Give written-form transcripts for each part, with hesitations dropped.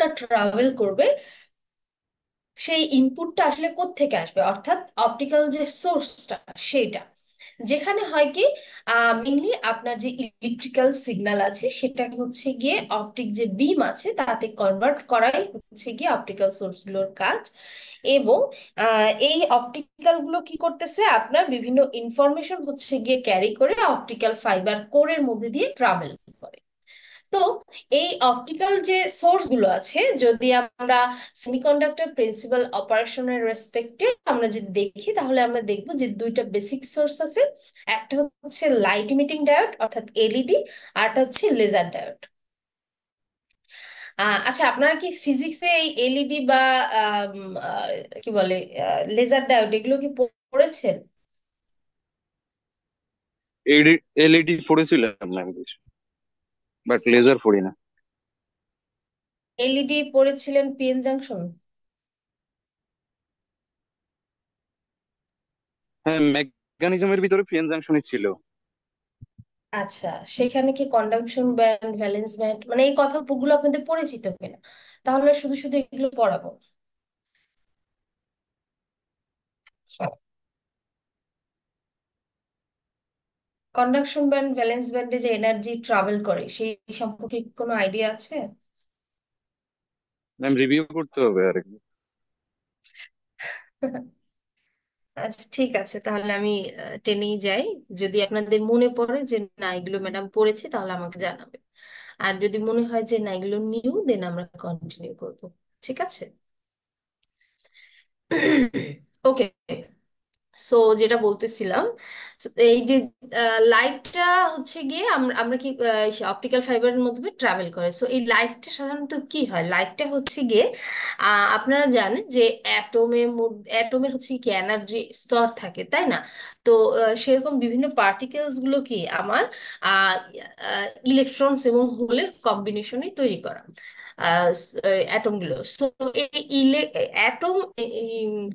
ইনপুটটা travel করবে, সেই ইনপুটটা আসলে কোত্থেকে আসবে, অর্থাৎ অপটিক্যাল যে সোর্সটা সেটা, যেখানে হয় কি মেইনলি আপনার যে ইলেকট্রিক্যাল সিগন্যাল আছে সেটা হচ্ছে গিয়ে অপটিক যে বিম আছে তাতে কনভার্ট করাই হচ্ছে গিয়ে অপটিক্যাল সোর্সগুলোর কাজ। এবং এই অপটিক্যাল গুলো কি করতেছে, আপনার বিভিন্ন ইনফরমেশন হচ্ছে গিয়ে ক্যারি করে অপটিক্যাল ফাইবার কোরের মধ্যে দিয়ে ট্রাভেল করে। তো এই অপটিক্যাল যে সোর্স গুলো আছে, যদি আমরা সেমিকন্ডাক্টর প্রিন্সিপাল অপারেশনের রেসপেক্টে আমরা যদি দেখি, তাহলে আমরা দেখব যে দুইটা বেসিক সোর্স আছে। একটা হচ্ছে লাইট ইমিটিং ডায়োড অর্থাৎ এলইডি, আর একটা হচ্ছে লেজার ডায়োড। আচ্ছা, আপনারা কি ফিজিক্সে এই এলইডি বা আম, আহ, কি বলে লেজার ডায়োড এগুলো কি পড়েছেন? এলইডি পড়েছিলাম ল্যাঙ্গুয়েজ, বাট লেজার পড়ি না। এলইডি পড়েছিলেন পিএন জাংশন? হ্যাঁ, মেকানিজমের ভিতরে পিএন জাংশনই ছিল। আচ্ছা, সেখানে কি কন্ডাকশন ব্যান্ড, ভ্যালেন্স ব্যান্ড, মানে এই কথাগুলো আপনাদের পরিচিত কিনা? তাহলে শুধু শুধু এগুলো পড়াবো। কন্ডাকশন ব্যান্ড, ভ্যালেন্স ব্যান্ডে যে এনার্জি ট্রাভেল করে সেই সম্পর্কে কি কোনো আইডিয়া আছে? ম্যাম, রিভিউ করতে হবে আর কি। আচ্ছা, ঠিক আছে, তাহলে আমি টেনেই যাই। যদি আপনাদের মনে পড়ে যে না এগুলো ম্যাডাম পড়েছে, তাহলে আমাকে জানাবে। আর যদি মনে হয় যে না এগুলো নিউ, দেন আমরা কন্টিনিউ করব। ঠিক আছে। ওকে। সো যেটা বলতেছিলাম, এই যে লাইটটা হচ্ছে গিয়ে আমরা আমরা কি অপটিক্যাল ফাইবারের মধ্যে ট্রাভেল করে। সো এই লাইটটা সাধারণত কি হয়, লাইটটা হচ্ছে গিয়ে আপনারা জানেন যে অ্যাটমের মধ্যে, অ্যাটমের হচ্ছে কি এনার্জি স্তর থাকে, তাই না? তো সেরকম বিভিন্ন পার্টিকেলস গুলো কি আমার ইলেকট্রনস এবং হোলের কম্বিনেশনে তৈরি করা অ্যাটম গুলো। সো এই অ্যাটম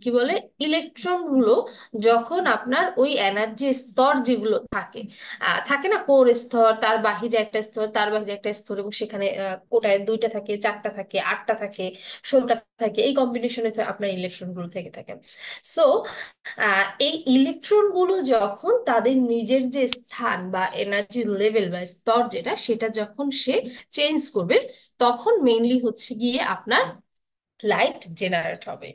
কি বলে, ইলেকট্রন গুলো যখন আপনার ওই এনার্জি স্তর যেগুলো থাকে, থাকে না, কোর স্তর, তার বাহিরে একটা স্তর, তার বাহিরে একটা স্তর, এবং সেখানে কোটায় দুইটা থাকে, চারটা থাকে, আটটা থাকে, 16টা থাকে, এই কম্বিনেশনে আপনার ইলেকট্রন গুলো থেকে থাকে। সো এই ইলেকট্রন গুলো যখন তাদের নিজের যে স্থান বা এনার্জি লেভেল বা স্তর যেটা, সেটা যখন সে চেঞ্জ করবে, তখন মেইনলি হচ্ছে গিয়ে আপনার লাইট জেনারেট হবে।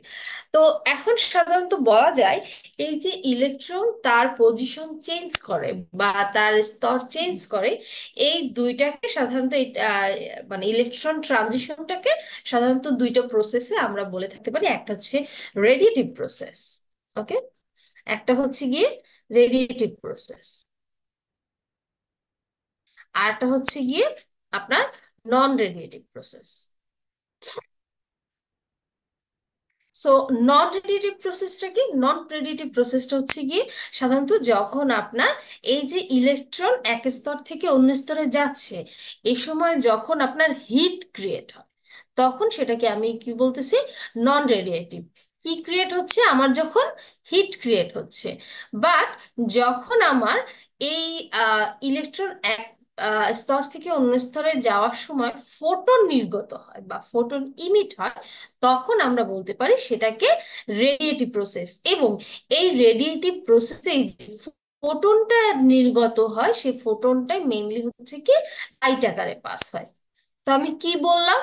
তো এখন সাধারণত বলা যায় এই যে ইলেকট্রন তার পজিশন চেঞ্জ করে বা তার স্তর চেঞ্জ করে, এই দুইটাকে সাধারণত মানে ইলেকট্রন ট্রানজিশনটাকে সাধারণত দুইটা প্রসেসে আমরা বলে থাকতে পারি। একটা হচ্ছে রেডিয়েটিভ প্রসেস, ওকে, একটা হচ্ছে গিয়ে রেডিয়েটিভ প্রসেস, আর একটা হচ্ছে গিয়ে আপনার non radiative process. So non radiative প্রসেসটা কি? নন রেডিয়েটিভ প্রসেসটা হচ্ছে গিয়ে সাধারণত যখন আপনার এই যে ইলেকট্রন এক স্তর থেকে অন্য স্তরে যাচ্ছে, এই সময় যখন আপনার হিট ক্রিয়েট হয়, তখন সেটাকে আমি কি বলতেছি, নন রেডিয়েটিভ। কি ক্রিয়েট হচ্ছে আমার, যখন হিট ক্রিয়েট হচ্ছে। বাট যখন আমার এই ইলেকট্রন এক স্তর থেকে অন্য স্তরে যাওয়ার সময় ফোটন নির্গত হয় বা ফোটন ইমিট হয়, তখন আমরা বলতে পারি সেটাকে রেডিয়েটিভ প্রসেস। এবং এই রেডিয়েটিভ প্রসেসে যে ফোটনটা নির্গত হয়, সেই ফোটনটাই মেইনলি হচ্ছে কি লাইট আকারে পাস হয়। তো আমি কি বললাম,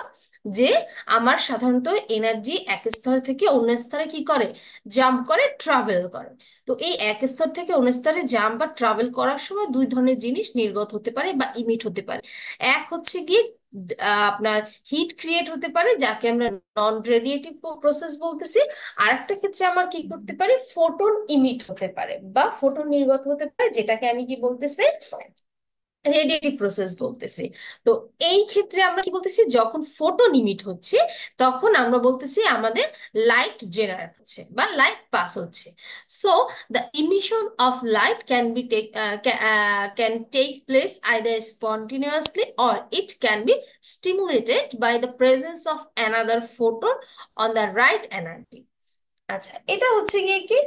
যে আমার সাধারণত এনার্জি এক স্তর থেকে অন্য স্তরে কি করে, জাম্প করে, ট্রাভেল করে। তো এই এক স্তর থেকে অন্য স্তরে জাম্প বা ট্রাভেল করার সময় দুই ধরনের জিনিস নির্গত হতে পারে বা ইমিট হতে পারে। এক হচ্ছে গিয়ে আপনার হিট ক্রিয়েট হতে পারে, যাকে আমরা নন রেডিয়েটিভ প্রসেস বলতেছি। আর একটা ক্ষেত্রে আমার কি করতে পারে, ফোটন ইমিট হতে পারে বা ফোটন নির্গত হতে পারে, যেটাকে আমি কি বলতেছি, রেডিয়েটিভ প্রসেস বলতেছি। তো এই ক্ষেত্রে আমরা কি বলতেছি, যখন ফোটন ইমিট হচ্ছে, তখন আমরা বলতেছি আমাদের লাইট জেনারেট হচ্ছে বা লাইট পাস হচ্ছে। So the emission of light can take place either spontaneously or it can be stimulated by the presence of another photon on the right energy। আচ্ছা, এটা হচ্ছে গিয়ে কি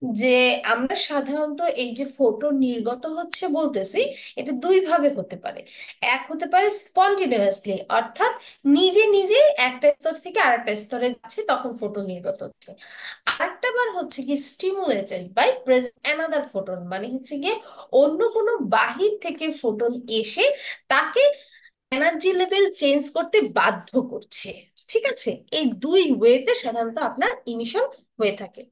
যে আমরা সাধারণত এই যে ফোটন নির্গত হচ্ছে বলতেছি, এটা দুই ভাবে হতে পারে। এক হতে পারে স্পন্টিনিয়াসলি, অর্থাৎ নিজে নিজে একটা স্তর থেকে আরেকটা স্তরে যাচ্ছে, তখন ফোটন নির্গত হচ্ছে। আরেকটা বার হচ্ছে কি স্টিমুলেটেড বাই অ্যানাদার ফোটন, মানে হচ্ছে গিয়ে অন্য কোনো বাহির থেকে ফোটন এসে তাকে এনার্জি লেভেল চেঞ্জ করতে বাধ্য করছে। ঠিক আছে, এই দুই ওয়েতে সাধারণত আপনার ইমিশন হয়ে থাকে।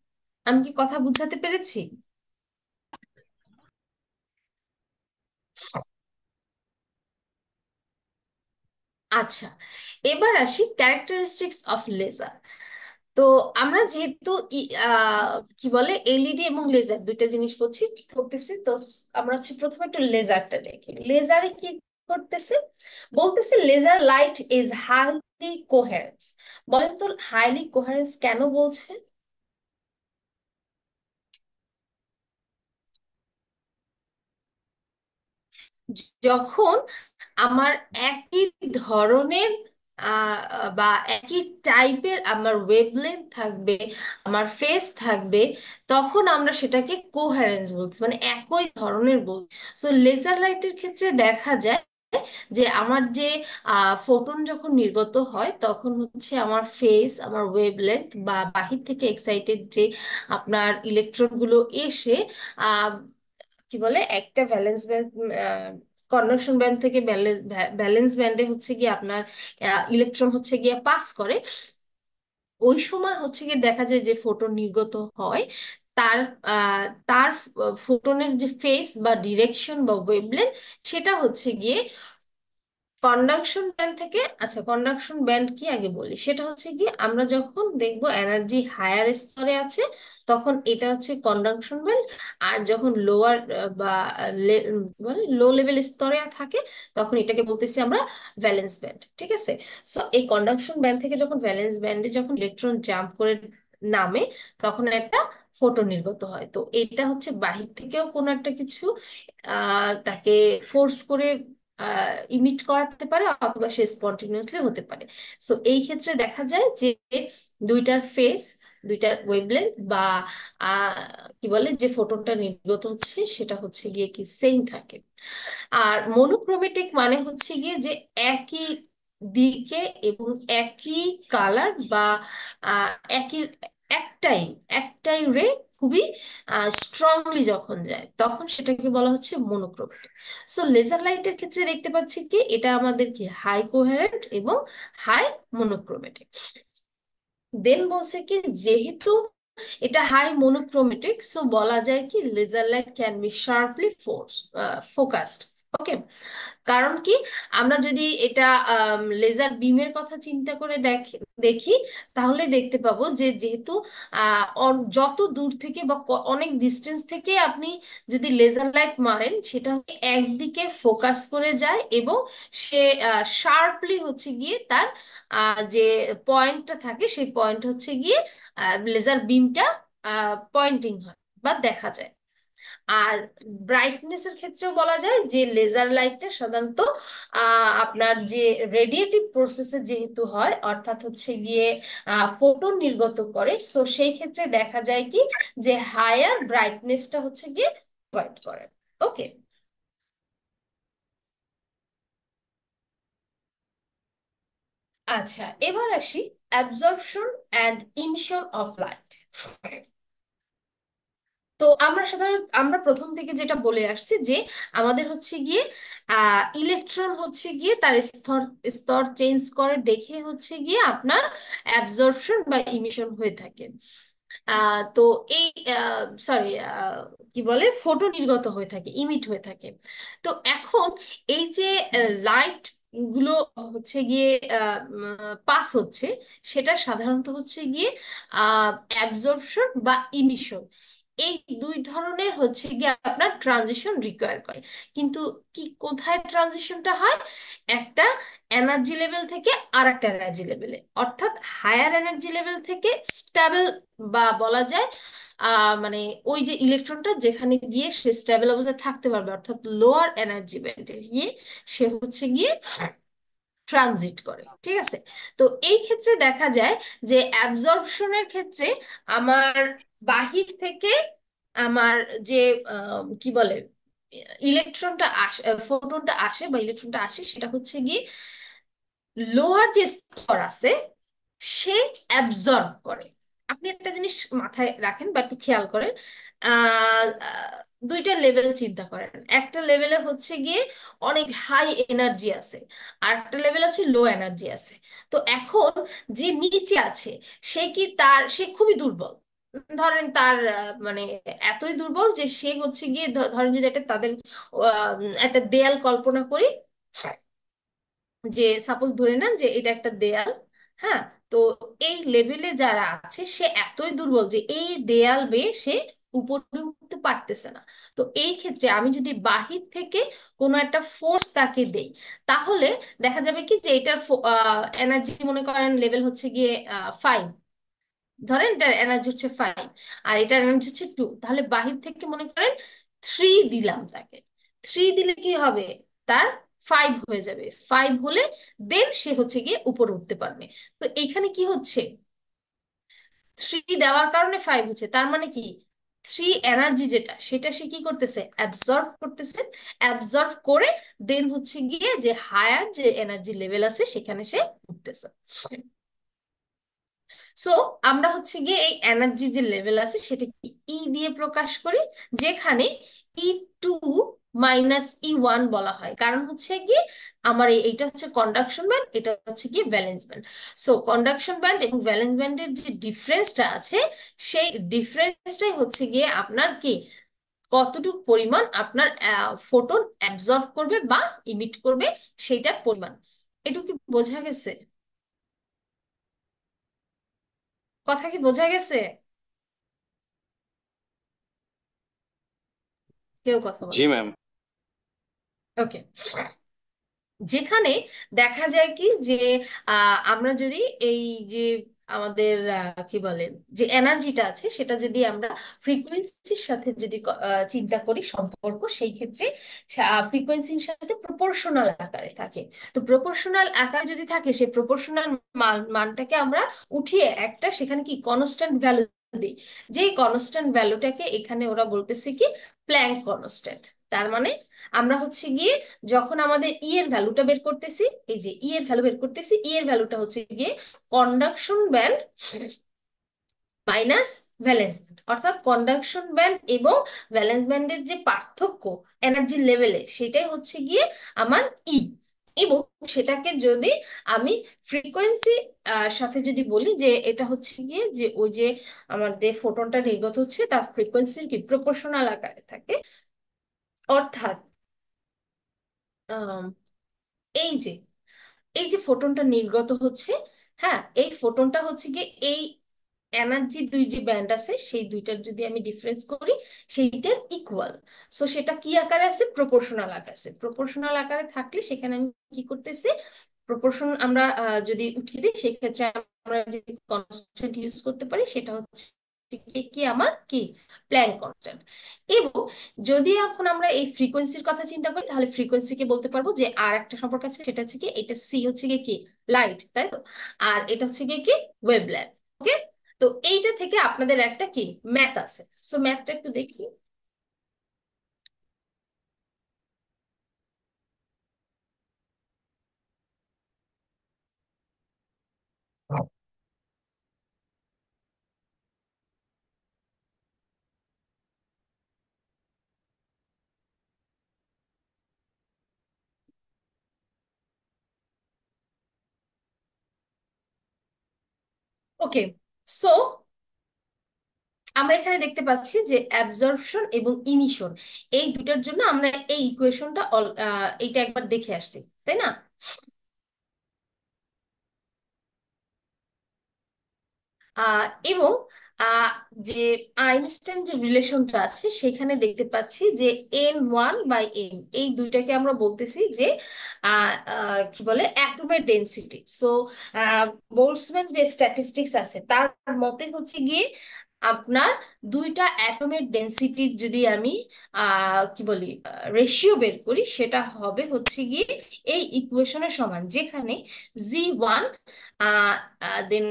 আমি কি কথা বুঝাতে পেরেছি? আচ্ছা, এবার আসি ক্যারেক্টারিস্টিক্স অফ লেজার। তো আমরা যেহেতু কি বলে এলইডি এবং লেজার দুইটা জিনিস করতেছি, তো আমরা হচ্ছে প্রথমে একটু লেজারটা দেখি। লেজারে কি করতেছে? বলতেছে laser light is highly coherence. বলেন তো হাইলি কোহেরেন্স কেন বলছে? যখন আমার একই ধরনের বা একই টাইপের আমার ওয়েভলেন্থ থাকবে, আমার ফেস থাকবে, তখন আমরা সেটাকে কোহারেন্স বলছি, মানে একই ধরনের বলছি। সো লেজার লাইটের ক্ষেত্রে দেখা যায় যে আমার যে ফোটন যখন নির্গত হয়, তখন হচ্ছে আমার ফেস, আমার ওয়েভলেন্থ বা বাহির থেকে এক্সাইটেড যে আপনার ইলেকট্রনগুলো এসে কি বলে একটা ভ্যালেন্স ব্যান্ড, কন্ডাকশন ব্যান্ড থেকে ভ্যালেন্স ব্যান্ডে হচ্ছে গিয়ে আপনার ইলেকট্রন হচ্ছে গিয়ে পাস করে। ওই সময় হচ্ছে গিয়ে দেখা যায় যে ফোটন নির্গত হয়, তার তার ফোটনের যে ফেস বা ডিরেকশন বা ওয়েভলেন্থ, সেটা হচ্ছে গিয়ে কন্ডাকশন ব্যান্ড থেকে, আচ্ছা কন্ডাকশন ব্যান্ড কি আগে বলি, সেটা হচ্ছে কি আমরা যখন দেখবো এনার্জি হায়ার স্তরে আছে, তখন এটা হচ্ছে কন্ডাকশন ব্যান্ড। আর যখন লোয়ার বা মানে লো লেভেল স্তরে থাকে, তখন এটাকে বলতেছি আমরা ভ্যালেন্স ব্যান্ড। ঠিক আছে, সো এই কন্ডাকশন ব্যান্ড থেকে যখন ভ্যালেন্স ব্যান্ডে যখন ইলেকট্রন জাম্প করে নামে, তখন একটা ফোটন নির্গত হয়। তো এটা হচ্ছে বাহির থেকেও কোনো একটা কিছু তাকে ফোর্স করে ইমিট করাতে পারে, অথবা সে স্পন্টিনিয়াসলি হতে পারে। সো এই ক্ষেত্রে দেখা যায় যে দুইটার ফেস, দুইটার ওয়েভলেন্থ বা আহ, কি বলে যে ফোটনটা নির্গত হচ্ছে, সেটা হচ্ছে গিয়ে কি সেম থাকে। আর মনোক্রোমেটিক মানে হচ্ছে গিয়ে যে একই দিকে এবং একই কালার বা আহ, একই একটাই একটাই রে খুবই স্ট্রংলি যখন যায়, তখন সেটাকে বলা হচ্ছে মনোক্রোমেটিক। সো লেজার লাইটের ক্ষেত্রে দেখতে পাচ্ছি কি এটা আমাদের কি হাই কোহেরেন্ট এবং হাই মনোক্রোমেটিক। দেন বলছে কি যেহেতু এটা হাই মনোক্রোমেটিক, সো বলা যায় কি laser light can be sharply focused. Okay, কারণ কি আমরা যদি এটা লেজার বিমের কথা চিন্তা করে দেখি, তাহলে দেখতে পাবো যে যেহেতু যত দূর থেকে বা অনেক ডিস্টেন্স থেকে আপনি যদি লেজার লাইট মারেন, সেটা একদিকে ফোকাস করে যায় এবং সে শার্পলি হচ্ছে গিয়ে তার যে পয়েন্টটা থাকে, সেই পয়েন্ট হচ্ছে গিয়ে লেজার বিমটা পয়েন্টিং হয় বা দেখা যায়। আর ব্রাইটনেসের ক্ষেত্রেও বলা যায় যে লেজার লাইটটা সাধারণত আপনার যে রেডিয়েটিভ প্রসেসে যেহেতু হয়, অর্থাৎ হচ্ছে গিয়ে ফোটন নির্গত করে, সো সেই ক্ষেত্রে দেখা যায় কি যে হায়ার ব্রাইটনেসটা হচ্ছে গিয়ে প্রোভাইড করে। ওকে, আচ্ছা এবার আসি absorption and emission of light. তো আমরা প্রথম থেকে যেটা বলে আসছি যে আমাদের হচ্ছে গিয়ে ইলেকট্রন হচ্ছে গিয়ে তার স্তর স্তর চেঞ্জ করে দেখে হচ্ছে গিয়ে আপনার অ্যাবজর্পশন বা ইমিশন হয়ে থাকে। তো এই সরি কি বলে ফোটো নির্গত হয়ে থাকে, ইমিট হয়ে থাকে। তো এখন এই যে লাইট গুলো হচ্ছে গিয়ে পাস হচ্ছে, সেটা সাধারণত হচ্ছে গিয়ে অ্যাবজর্পশন বা ইমিশন, এই দুই ধরনের হচ্ছে গিয়ে আপনার ট্রানজিশন রিকোয়ার করে। কিন্তু কি কোথায় ট্রানজিশনটা হয়? একটা এনার্জি লেভেল থেকে আর একটা এনার্জি লেভেলে, অর্থাৎ হায়ার এনার্জি লেভেল থেকে স্টেবল বা বলা যায় মানে ওই যে ইলেকট্রনটা যেখানে গিয়ে সে স্টেবল অবস্থায় থাকতে পারবে, অর্থাৎ লোয়ার এনার্জি ব্যান্ডে গিয়ে সে হচ্ছে গিয়ে ট্রানজিট করে। ঠিক আছে, তো এই ক্ষেত্রে দেখা যায় যে অ্যাবজর্পশনের ক্ষেত্রে আমার বাহির থেকে আমার যে কি বলে ইলেকট্রনটা আসে, ফোটনটা আসে বা ইলেকট্রনটা আসে, সেটা হচ্ছে গিয়ে লোয়ার যে স্তর আছে সে অ্যাবজর্ব করে। আপনি একটা জিনিস মাথায় রাখেন বা একটু খেয়াল করেন। আহ, আহ, দুইটা লেভেল চিন্তা করেন। একটা লেভেলে হচ্ছে গিয়ে অনেক হাই এনার্জি আছে, আর একটা লেভেল আছে লো এনার্জি আছে। তো এখন যে নিচে আছে সে খুবই দুর্বল। ধরেন তার মানে এতই দুর্বল যে সে হচ্ছে গিয়ে ধরেন যদি একটা তাদের একটা দেয়াল কল্পনা করি, যে সাপোজ ধরে নেন যে এটা একটা দেয়াল। হ্যাঁ, তো এই লেভেলে যারা আছে সে এতই দুর্বল যে এই দেয়াল বেয়ে সে উপরে উঠতে পারতেছে না। তো এই ক্ষেত্রে আমি যদি বাহির থেকে কোনো একটা ফোর্স তাকে দেই, তাহলে দেখা যাবে কি যে এটার এনার্জি মনে করেন লেভেল হচ্ছে গিয়ে 5। ধরেন এটার এনার্জি হচ্ছে 5 আর এটার এনার্জি হচ্ছে 2, তাহলে বাহির থেকে মনে করেন 3 দিলাম তাকে। 3 দিলে কি হবে, তার 5 হয়ে যাবে। 5 হলে দেন সে হচ্ছে গিয়ে উপরে উঠতে পারবে। তো এইখানে কি হচ্ছে, 3 দেওয়ার কারণে 5 হচ্ছে, তার মানে কি 3 এনার্জি যেটা সেটা সে কি করতেছে, অ্যাবজর্ভ করতেছে। অ্যাবজর্ভ করে দেন হচ্ছে গিয়ে যে হায়ার যে এনার্জি লেভেল আছে সেখানে সে উঠতেছে। সো আমরা হচ্ছে গিয়ে এই এনার্জি যে লেভেল আছে সেটাকে ই দিয়ে প্রকাশ করি, যেখানে E2 - E1 বলা হয়। কারণ হচ্ছে গিয়ে আমার এইটা হচ্ছে কন্ডাকশন ব্যান্ড, এটা হচ্ছে গিয়ে valence band. So conduction band এবং ভ্যালেন্স ব্যান্ডের যে ডিফারেন্সটা আছে, সেই ডিফারেন্সটাই হচ্ছে গিয়ে আপনার কি কতটুকু পরিমাণ আপনার ফোটন অ্যাবজর্ব করবে বা ইমিট করবে, সেইটার পরিমাণ। এটুকু কি বোঝা গেছে? কথা কি বোঝা গেছে? কেউ কথা জি বলেন। ম্যাম। ওকে। যেখানে দেখা যায় কি যে আমরা যদি এই যে আমাদের কি বলে যে এনার্জিটা আছে সেটা যদি আমরা ফ্রিকোয়েন্সির সাথে যদি চিন্তা করি সম্পর্ক, সেই ক্ষেত্রে ফ্রিকোয়েন্সির সাথে প্রপোর্শনাল আকারে থাকে। তো প্রপোর্শনাল আকারে যদি থাকে, সেই প্রপোর্শনাল মানটাকে আমরা উঠিয়ে একটা সেখানে কি কনস্ট্যান্ট ভ্যালু দিই। যেই কনস্ট্যান্ট ভ্যালুটাকে এখানে ওরা বলতেছে কি প্ল্যাঙ্ক কনস্ট্যান্ট। তার মানে আমরা হচ্ছে গিয়ে যখন আমাদের ই এর ভ্যালুটা বের করতেছি, এই যে ই এর ভ্যালু বের করতেছি, ই এর ভ্যালুটা হচ্ছে গিয়ে conduction band minus valence band, অর্থাৎ কন্ডাকশন ব্যান্ড এবং ভ্যালেন্স ব্যান্ডের যে পার্থক্য এনার্জি লেভেলে, সেটাই হচ্ছে গিয়ে আমার ই। এবং সেটাকে যদি আমি ফ্রিকোয়েন্সি সাথে যদি বলি যে এটা হচ্ছে গিয়ে যে ওই যে আমাদের ফোটনটা নির্গত হচ্ছে তার ফ্রিকোয়েন্সির কি প্রপোর্শনাল আকারে থাকে। অর্থাৎ আম, এই যে এই যে ফোটনটা নির্গত হচ্ছে, হ্যাঁ এই ফোটনটা হচ্ছে গিয়ে এই এনার্জি দুই যে ব্যান্ড আছে সেই দুইটার যদি আমি ডিফারেন্স করি, সেইটার ইকুয়াল। সো সেটা কি আকারে আছে, প্রপোর্শনাল আকারে আছে। প্রপোর্শনাল আকারে থাকলে সেখানে আমি কি করতেছি, প্রপোর্শন আমরা যদি উঠিয়ে দিই সেক্ষেত্রে আমরা যে কনস্ট্যান্ট ইউজ করতে পারি সেটা হচ্ছে কি আমার কি প্ল্যাঙ্ক কনস্ট্যান্ট। এবং যদি এখন আমরা এই ফ্রিকোয়েন্সির কথা চিন্তা করি, তাহলে ফ্রিকোয়েন্সিকে বলতে পারবো যে আর একটা সম্পর্ক আছে, সেটা হচ্ছে কি এটা সি হচ্ছে গিয়ে কি লাইট, তাই তো? আর এটা হচ্ছে গিয়ে কি ওয়েভলেন্থ। ওকে। তো এইটা থেকে আপনাদের একটা কি ম্যাথ আছে। সো ম্যাথটা একটু দেখি। ওকে। সো আমরা এখানে দেখতে পাচ্ছি যে অ্যাবজর্পশন এবং ইমিশন, এই দুটার জন্য আমরা এই ইকুয়েশনটা এইটা একবার দেখে আসছি, তাই না? এবং আহ, যে আইনস্টাইন যে রিলেশনটা আছে সেখানে দেখতে পাচ্ছি যে N1/m, এই দুইটাকে আমরা বলতেছি যে কি বলে অ্যাটমের ডেনসিটি। সো বোল্টজম্যান যে স্ট্যাটিস্টিক্স আছে তার মতে হচ্ছে গিয়ে আপনার দুইটা অ্যাটমের ডেনসিটির যদি আমি কি বলি রেশিও বের করি, সেটা হবে হচ্ছে গিয়ে এই ইকুয়েশনের সমান, যেখানে Z1 then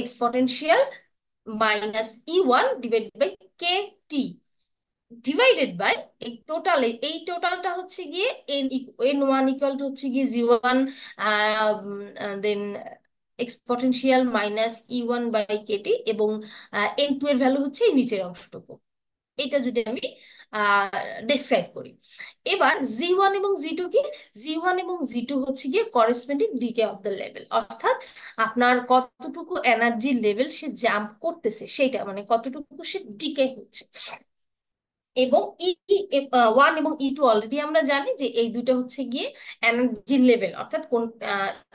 exponential minus E1 divide by K T. Divided by এই টোটালটা হচ্ছে গিয়ে N1 ইকুয়াল টু হচ্ছে গিয়ে G1, দেন এক্সপোনেনশিয়াল মাইনাস E1/KT, এবং N2 এর ভ্যালু হচ্ছে এই নিচের অংশটুকু। এটা যদি আমি ডেসক্রাইব করি, এবার জি ওয়ান এবং জি টু কি? জি ওয়ান এবং জি টু হচ্ছে গিয়ে corresponding decay of the level, অর্থাৎ আপনার কতটুকু এনার্জি লেভেল সে জাম্প করতেছে সেটা, মানে কতটুকু সে ডিকে হচ্ছে। এবং ওয়ান এবং ই টু অলরেডি আমরা জানি যে এই দুটো হচ্ছে গিয়ে এনার্জি লেভেল, অর্থাৎ কোন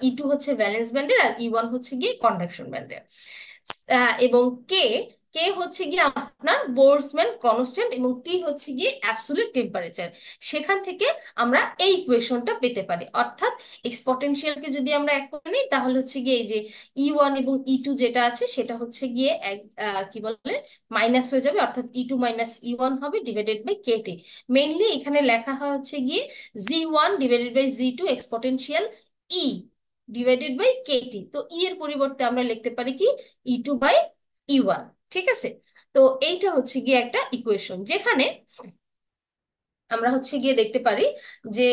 ই টু হচ্ছে ভ্যালেন্স ব্যান্ডের আর ই ওয়ান হচ্ছে গিয়ে কন্ডাকশন ব্যান্ডের। এবং কে কে হচ্ছে গিয়ে আপনার বোল্টজম্যান কনস্ট্যান্ট, এবং টি হচ্ছে গিয়ে অ্যাবসলিউট টেম্পারেচার। সেখান থেকে আমরা এই ইকুয়েশনটা পেতে পারি, অর্থাৎ এক্সপোনেনশিয়ালকে যদি আমরা এক করে নিই তাহলে হচ্ছে গিয়ে এই যে ই ওয়ান এবং ই টু যেটা আছে সেটা হচ্ছে গিয়ে কি বলে মাইনাস হয়ে যাবে, অর্থাৎ ই2 - ই1 হবে ডিভাইডেড বাই কেটি। মেইনলি এখানে লেখা হয় হচ্ছে গিয়ে G one divided by G two exponential E divided by KT. তো ই এর পরিবর্তে আমরা লিখতে পারি কি ই2/ই1। ঠিক আছে, তো এইটা হচ্ছে গিয়ে একটা ইকুয়েশন যেখানে আমরা হচ্ছে গিয়ে দেখতে পারি যে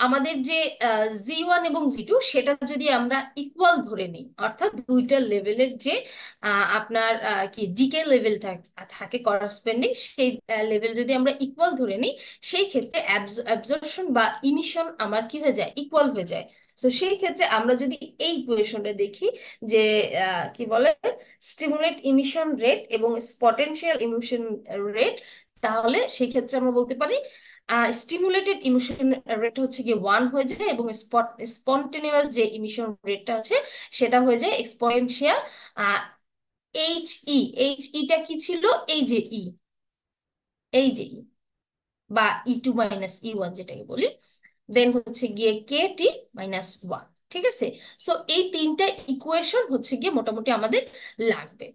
আমাদের যে জি ওয়ান এবং জি টু সেটা যদি আমরা ইকুয়াল ধরে নিই, অর্থাৎ দুইটা লেভেলের যে আপনার কি ডিকে লেভেল থাকে করাসপেন্ডিং, সেই লেভেল যদি আমরা ইকুয়াল ধরে নিই, সেই ক্ষেত্রে অ্যাবজর্পশন বা ইমিশন আমার কি হয়ে যায়, ইকুয়াল হয়ে যায়। তো সেই ক্ষেত্রে আমরা যদি এই ইকুয়েশনটা দেখি যে কি বলে স্টিমুলেট ইমিশন রেট এবং স্পটেনশিয়াল ইমিশন রেট, তাহলে সেই ক্ষেত্রে আমরা বলতে পারি স্টিমুলেটেড ইমিশন রেট হচ্ছে গিয়ে 1 হয়ে যায়, এবং স্পন্টেনিয়াস যে ইমিশন রেটটা আছে সেটা হয়ে যায় এক্সপোনেনশিয়াল এইচ ইটা কি ছিল, এই যে ই এই যে ই বা ই2 - ই1 যেটাকে বলি, দেন হচ্ছে গিয়ে KT-1। ঠিক আছে, সো এই তিনটা ইকুয়েশন হচ্ছে গিয়ে মোটামুটি আমাদের লাগবে।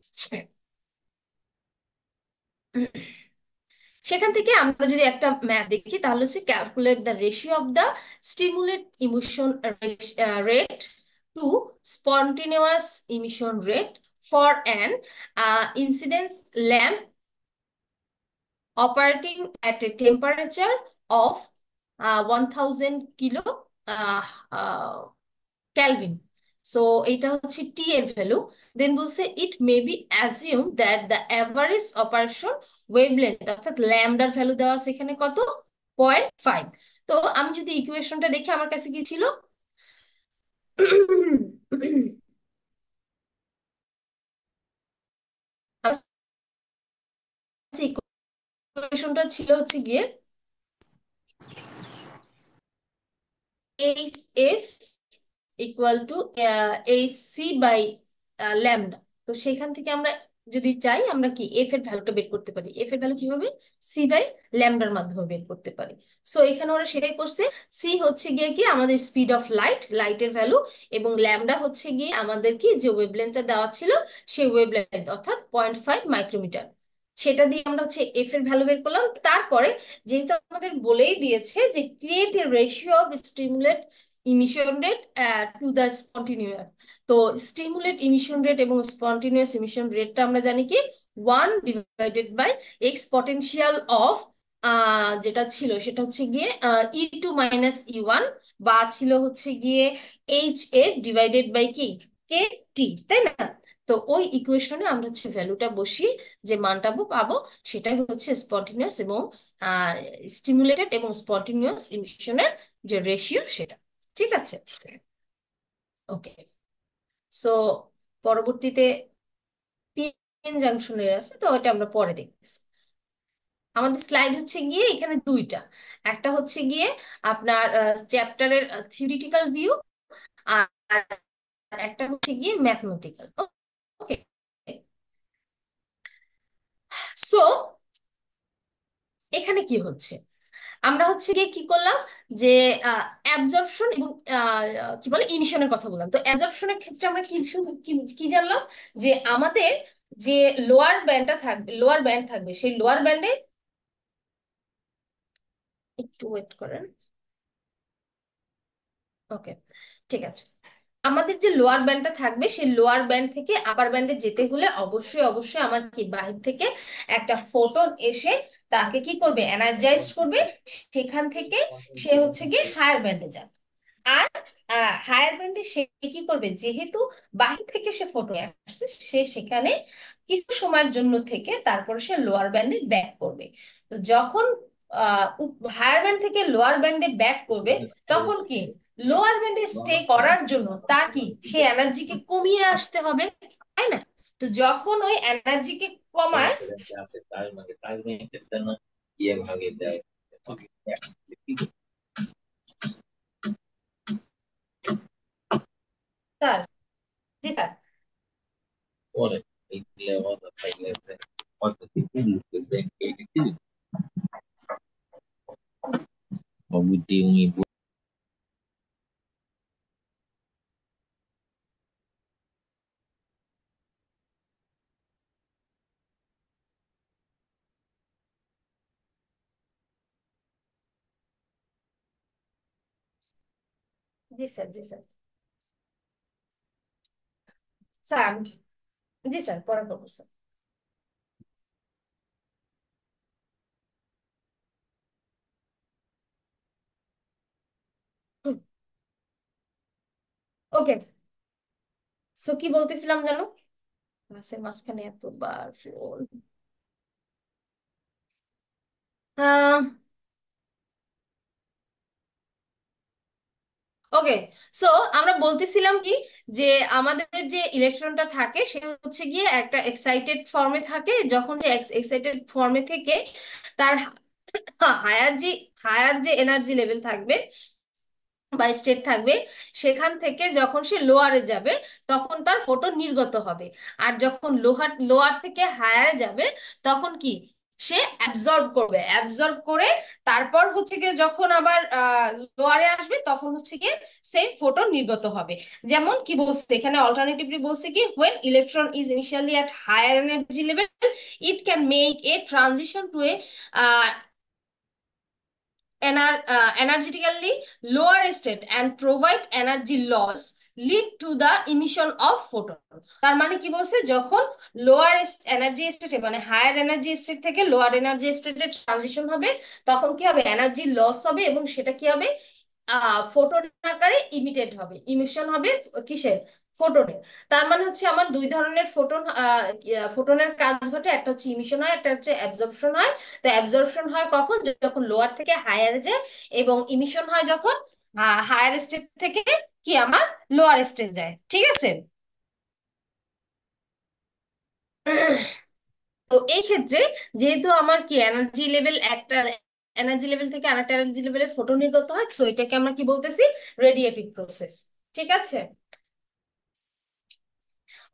সেখান থেকে আমরা যদি একটা ম্যাথ দেখি তাহলে হচ্ছে calculate the ratio of the stimulate emission rate to spontaneous emission rate for an incidence lamp operating at a temperature of 1000 kilo kelvin. So এটা হচ্ছে টি এর ভ্যালু। দেন বলছে it may be assume that the average operation wavelength, অর্থাৎ ল্যামডার value দেওয়া আছে এখানে কত, 0.5। তো আমি যদি ইকুয়েশনটা দেখি আমার কাছে কি ছিল, ইকুয়েশনটা ছিল হচ্ছে গিয়ে H F equal to AC by lambda. তো সেখান থেকে আমরা যদি চাই আমরা কি এফ এর ভ্যালুটা বের করতে পারি, এফ এর ভ্যালু কিভাবে, C/ল্যামডার মাধ্যমে বের করতে পারি। সো এখানে ওরা সেটাই করছে। সি হচ্ছে গিয়ে কি আমাদের স্পিড অফ লাইটের ভ্যালু, এবং ল্যামডা হচ্ছে গিয়ে আমাদের কি যে ওয়েভলেন্থটা দেওয়া ছিল সেই ওয়েভলেন্থ, অর্থাৎ 0.5 মাইক্রোমিটার। সেটা দিয়ে আমরা হচ্ছে এফ এর ভ্যালু বের করলাম। তারপরে যেহেতু আমাদের বলেই দিয়েছে যে create a ratio of stimulate emission rate to the spontaneous, তো স্টিমুলেট ইমিশন রেট এবং স্পন্টিনিউয়াস ইমিশন রেটটা আমরা জানি কি 1 ডিভাইডেড বাই পটেনশিয়াল অফ যেটা ছিল সেটা হচ্ছে গিয়ে ই2 - ই1, বা ছিল হচ্ছে গিয়ে HF ডিভাইডেড বাই কি KT, তাই না? তো ওই ইকুয়েশনে আমরা হচ্ছে ভ্যালুটা বসিয়ে যে মানটা পাবো সেটাই হচ্ছে স্পন্টিনিউয়াস এবং স্টিমুলেটেড এবং স্পন্টিনিউয়াস ইমিশনের যে রেশিও সেটা। ঠিক আছে, ওকে। সো পরবর্তীতে পিএন জাংশনের আছে, তো ওটা আমরা পরে দেখতেছি। আমাদের স্লাইড হচ্ছে গিয়ে এখানে দুইটা, একটা হচ্ছে গিয়ে আপনার চ্যাপ্টারের থিওরিটিক্যাল ভিউ, আর একটা হচ্ছে গিয়ে ম্যাথমেটিক্যাল। ওকে, সো এখানে কি হচ্ছে, আমরা হচ্ছে গিয়ে কি করলাম যে অ্যাবজর্পশন এবং কি বলে ইমিশনের কথা বললাম। তো অ্যাবজর্পশনের ক্ষেত্রে আমরা কি শুধু কি কি জানলাম যে আমাদের যে লোয়ার ব্যান্ড থাকবে সেই লোয়ার ব্যান্ডে, একটু ওয়েট করেন, ওকে, ঠিক আছে। আমাদের যে লোয়ার ব্যান্ডটা থাকবে সেই লোয়ার ব্যান্ড থেকে আপার ব্যান্ডে যেতে হলে অবশ্যই অবশ্যই আমার কি বাহির থেকে একটা ফোটন এসে তাকে কি করবে, এনার্জাইজড করবে। সেখান থেকে সে হচ্ছে গিয়ে হায়ার ব্যান্ডে যাবে। আর হায়ার ব্যান্ডে সে কি করবে, যেহেতু বাহির থেকে সে ফোটন আসছে, সে সেখানে কিছু সময়ের জন্য থেকে তারপরে সে লোয়ার ব্যান্ডে ব্যাক করবে। তো যখন হায়ার ব্যান্ড থেকে লোয়ার ব্যান্ডে ব্যাক করবে, তখন কি লোয়ার ব্যান্ডে স্টে করার জন্য তার কি সেই এনার্জিকে কমিয়ে আসতে হবে, তাই না? তো যখন ওই এনার্জিকে কমায়, স্যার, জি স্যার। জি স্যার, জি স্যার। স্যার জি স্যার, পরে করবো স্যার। ওকে, সো কি বলতেছিলাম জানো, ক্লাসের মাঝখানে এতবার ফোন। ওকে, সো আমরা বলতেছিলাম কি, যে আমাদের যে ইলেকট্রনটা থাকে সে হচ্ছে গিয়ে একটা এক্সাইটেড ফর্মে থাকে। যখন যে এক্সাইটেড ফর্মে থেকে তার হায়ার যে হায়ার যে এনার্জি লেভেল থাকবে বা স্টেট থাকবে, সেখান থেকে যখন সে লোয়ারে যাবে তখন তার ফোটন নির্গত হবে। আর যখন লোয়ার থেকে হায়ারে যাবে তখন কি সে অ্যাবজর্ব করবে, অ্যাবজর্ব করে তারপর হচ্ছে গিয়ে যখন আবার লোয়ারে আসবে তখন হচ্ছে গিয়ে সেম ফোটন নির্গত হবে। যেমন কি বলছে এখানে, অল্টারনেটিভলি বলছে কি, when electron is initially at higher energy level it can make a transition to a energetically lower state and provide energy loss lead to the emission of photon। তার মানে কি বলছে, যখন লোয়ার এনার্জি স্টেটে মানে higher energy state থেকে lower energy স্টেটে transition হবে, তখন কি হবে, এনার্জি লস হবে এবং সেটা কি হবে, ফোটন আকারে ইমিটেড হবে, ইমিশন হবে কিসের, ফোটনের। তার মানে হচ্ছে আমার দুই ধরনের ফোটনের কাজ ঘটে, একটা হচ্ছে ইমিশন হয়, একটা হচ্ছে অ্যাবজর্পশন হয়। তো অ্যাবজর্পশন হয় কখন, যখন লোয়ার থেকে হায়ারে যায়, এবং ইমিশন হয় যখন হায়ার স্টেট থেকে কি আমার লোয়ার স্টেজ যায়, ঠিক আছে? তো এই ক্ষেত্রে যেহেতু আমার কি এনার্জি লেভেল একটা এনার্জি লেভেল থেকে আরেকটা এনার্জি লেভেলে ফোটন নির্গত হয়, তো এটাকে আমরা কি বলতেছি, রেডিয়েটিভ প্রসেস। ঠিক আছে,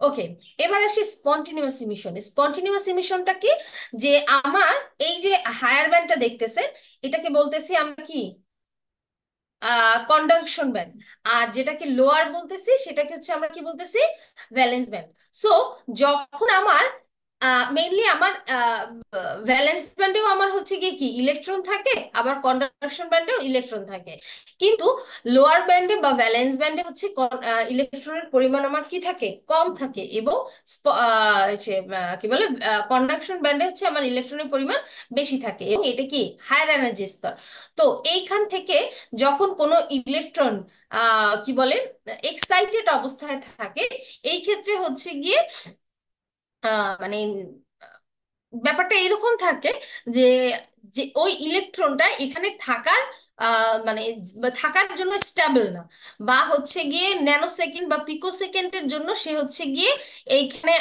ওকে। এবার আসি স্পন্টিনিউয়াস ইমিশন। স্পন্টিনিউয়াস ইমিশনটা কি, যে আমার এই যে হায়ার ব্যান্ডটা দেখতেছে, এটাকে বলতেছি আমরা কি, কন্ডাকশন ব্যান্ড। আর যেটাকে লোয়ার বলতেছি সেটাকে হচ্ছে আমরা কি বলতেছি, ভ্যালেন্স ব্যান্ড। সো যখন আমার মেইনলি আমার ভ্যালেন্স ব্যান্ডেও আমার হচ্ছে গিয়ে কি ইলেকট্রন থাকে, আবার কন্ডাকশন ব্যান্ডেও ইলেকট্রন থাকে। কিন্তু লোয়ার ব্যান্ডে বা ভ্যালেন্স ব্যান্ডে হচ্ছে ইলেকট্রনের পরিমাণ আমার কি থাকে, কম থাকে। এবং কি বলে, কন্ডাকশন ব্যান্ডে হচ্ছে আমার ইলেকট্রনের পরিমাণ বেশি থাকে, এবং এটা কি হায়ার এনার্জি স্তর। তো এইখান থেকে যখন কোনো ইলেকট্রন কি বলে এক্সাইটেড অবস্থায় থাকে, এই ক্ষেত্রে হচ্ছে গিয়ে মানে ব্যাপারটা এরকম থাকে যে, যে ওই ইলেকট্রনটা এখানে থাকার মানে থাকার জন্য স্টেবল না, বা হচ্ছে গিয়ে ন্যানো সেকেন্ড বা পিকো সেকেন্ডের জন্য সে হচ্ছে গিয়ে এইখানে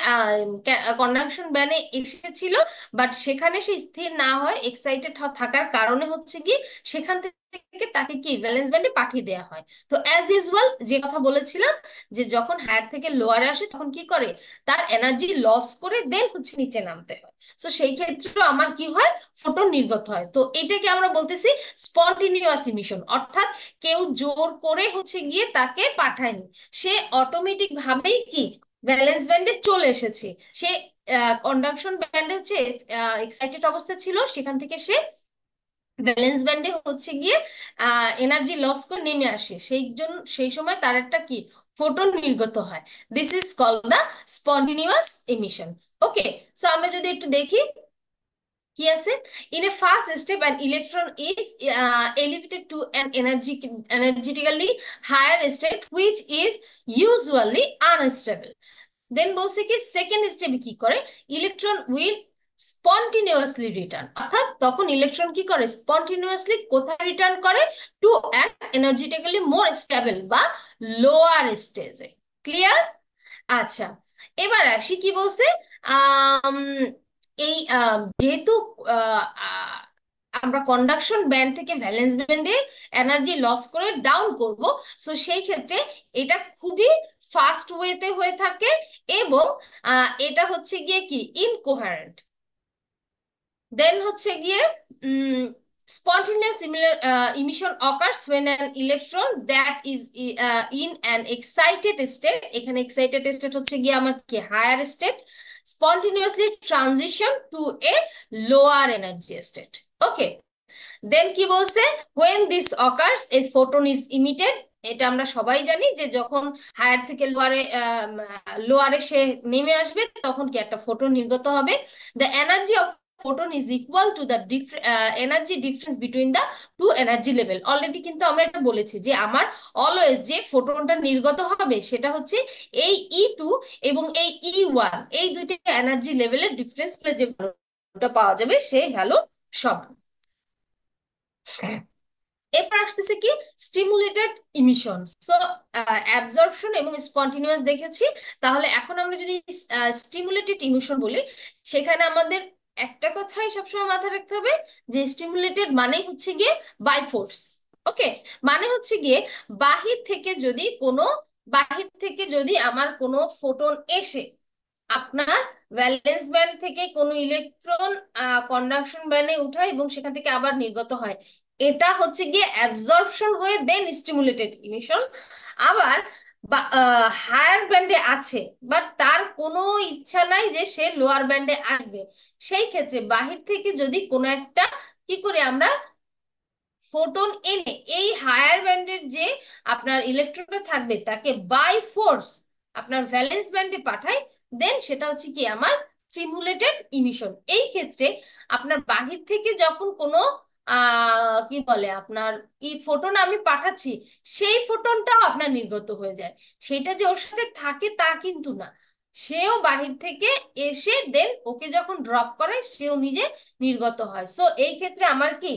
কন্ডাকশন ব্যান্ডে এসেছিল, বাট সেখানে সে স্থির না হয় এক্সাইটেড থাকার কারণে হচ্ছে গিয়ে সেখান থেকে তাকে কি ভ্যালেন্স ব্যান্ডে পাঠিয়ে দেওয়া হয়। তো অ্যাজ ইউজুয়াল যে কথা বলেছিলাম, যে যখন হায়ার থেকে লোয়ারে আসে তখন কি করে, তার এনার্জি লস করে দেন হচ্ছে নিচে নামতে হয়। তো সেই ক্ষেত্রে আমার কি হয়, ফোটন নির্গত হয়। তো এটাকে আমরা বলতেছি স্পন্টিনিউয়াস ইমিশন, অর্থাৎ কেউ জোর করে হচ্ছে গিয়ে তাকে পাঠায়নি, সে অটোমেটিক ভাবেই কি ভ্যালেন্স ব্যান্ডে চলে এসেছে। সে কন্ডাকশন ব্যান্ডে হচ্ছে এক্সাইটেড অবস্থা ছিল, সেখান থেকে সে ভ্যালেন্স ব্যান্ডে হচ্ছে গিয়ে এনার্জি লস করে নেমে আসে, সেই জন্য সেই সময় তার একটা কি ফোটন নির্গত হয়। This is call the spontaneous emission. Okay, so আমরা যদি একটু দেখি কি আছে। In a first step an electron is elevated to an energetically higher state which is usually unstable. দেন বলছে কি সেকেন্ড স্টেপে কি করে, ইলেকট্রন উইল স্পন্টিনিউয়াসলি রিটার্ন, অর্থাৎ তখন ইলেকট্রন কি করে স্পন্টিনিউয়াসলি কোথায় রিটার্ন করে, to an energetically more stable বা লোয়ার স্টেজে। ক্লিয়ার? আচ্ছা, এবার আসি কি বলছে। আম, এই যেহেতু আহ, আহ, আমরা কন্ডাকশন ব্যান্ড থেকে ভ্যালেন্স ব্যান্ডে এনার্জি লস করে ডাউন করব, সো সেই ক্ষেত্রে এটা খুবই ফাস্ট ওয়েতে হয়ে থাকে, এবং এটা হচ্ছে গিয়ে কি ইনকোহারেন্ট। দেন হচ্ছে গিয়ে spontaneous emission occurs when an electron that is in an excited state, এখানে excited state হচ্ছে গিয়ে আমার কি higher state, spontaneously transition to a lower energy state. Okay, then কি বলছে, when this occurs a photon is emitted। এটা আমরা সবাই জানি যে যখন হায়ার থেকে লোয়ারে লোয়ারে সে নেমে আসবে তখন কি একটা ফোটন নির্গত হবে। The energy of photon is equal to the energy difference between the two energy level. Already কিন্তু আমরা এটা বলেছি যে আমার অলওয়েজ যে ফোটনটা নির্গত হবে সেটা হচ্ছে এই E2 এবং এই E1, এই দুইটা এনার্জি লেভেলের ডিফারেন্স যে ভ্যালুটা পাওয়া যাবে সেই ভ্যালু সমান। এরপর আসতেছে কি স্টিমুলেটেড ইমিশন। সো অ্যাবজর্পশন এবং স্পন্টিনিউয়াস দেখেছি, তাহলে এখন আমরা যদি স্টিমুলেটেড ইমিশন বলি, সেখানে আমাদের একটা কথাই সবসময় মাথায় রাখতে হবে যে স্টিমুলেটেড মানেই হচ্ছে গিয়ে বাই ফোর্স। ওকে, মানে হচ্ছে গিয়ে বাহির থেকে যদি কোনো বাহির থেকে যদি আমার কোনো ফোটন এসে আপনার ভ্যালেন্স ব্যান্ড থেকে কোনো ইলেকট্রন কন্ডাকশন ব্যান্ডে উঠায় এবং সেখান থেকে আবার নির্গত হয়, এটা হচ্ছে গিয়ে অ্যাবজর্পশন হয়ে দেন স্টিমুলেটেড ইমিশন। আবার হায়ার ব্যান্ডে আছে বাট তার কোনো ইচ্ছা নাই যে সে লোয়ার ব্যান্ডে আসবে, সেই ক্ষেত্রে বাহির থেকে যদি কোনো একটা কি করে আমরা ফোটন এনে এই হায়ার ব্যান্ডের যে আপনার ইলেকট্রনটা থাকবে তাকে বাই ফোর্স আপনার ভ্যালেন্স ব্যান্ডে পাঠাই, দেন সেটা হচ্ছে কি আমার স্টিমুলেটেড ইমিশন। এই ক্ষেত্রে আপনার বাহির থেকে যখন কোনো কি বলে আপনার এই ফোটন আমি পাঠাচ্ছি, সেই ফোটনটাও আপনার নির্গত হয়ে যায়, সেটা যে ওর সাথে থাকে তা কিন্তু না, সেও বাহির থেকে এসে দেন ওকে যখন ড্রপ করে সেও নিজে নির্গত হয়। সো এই ক্ষেত্রে আমার কি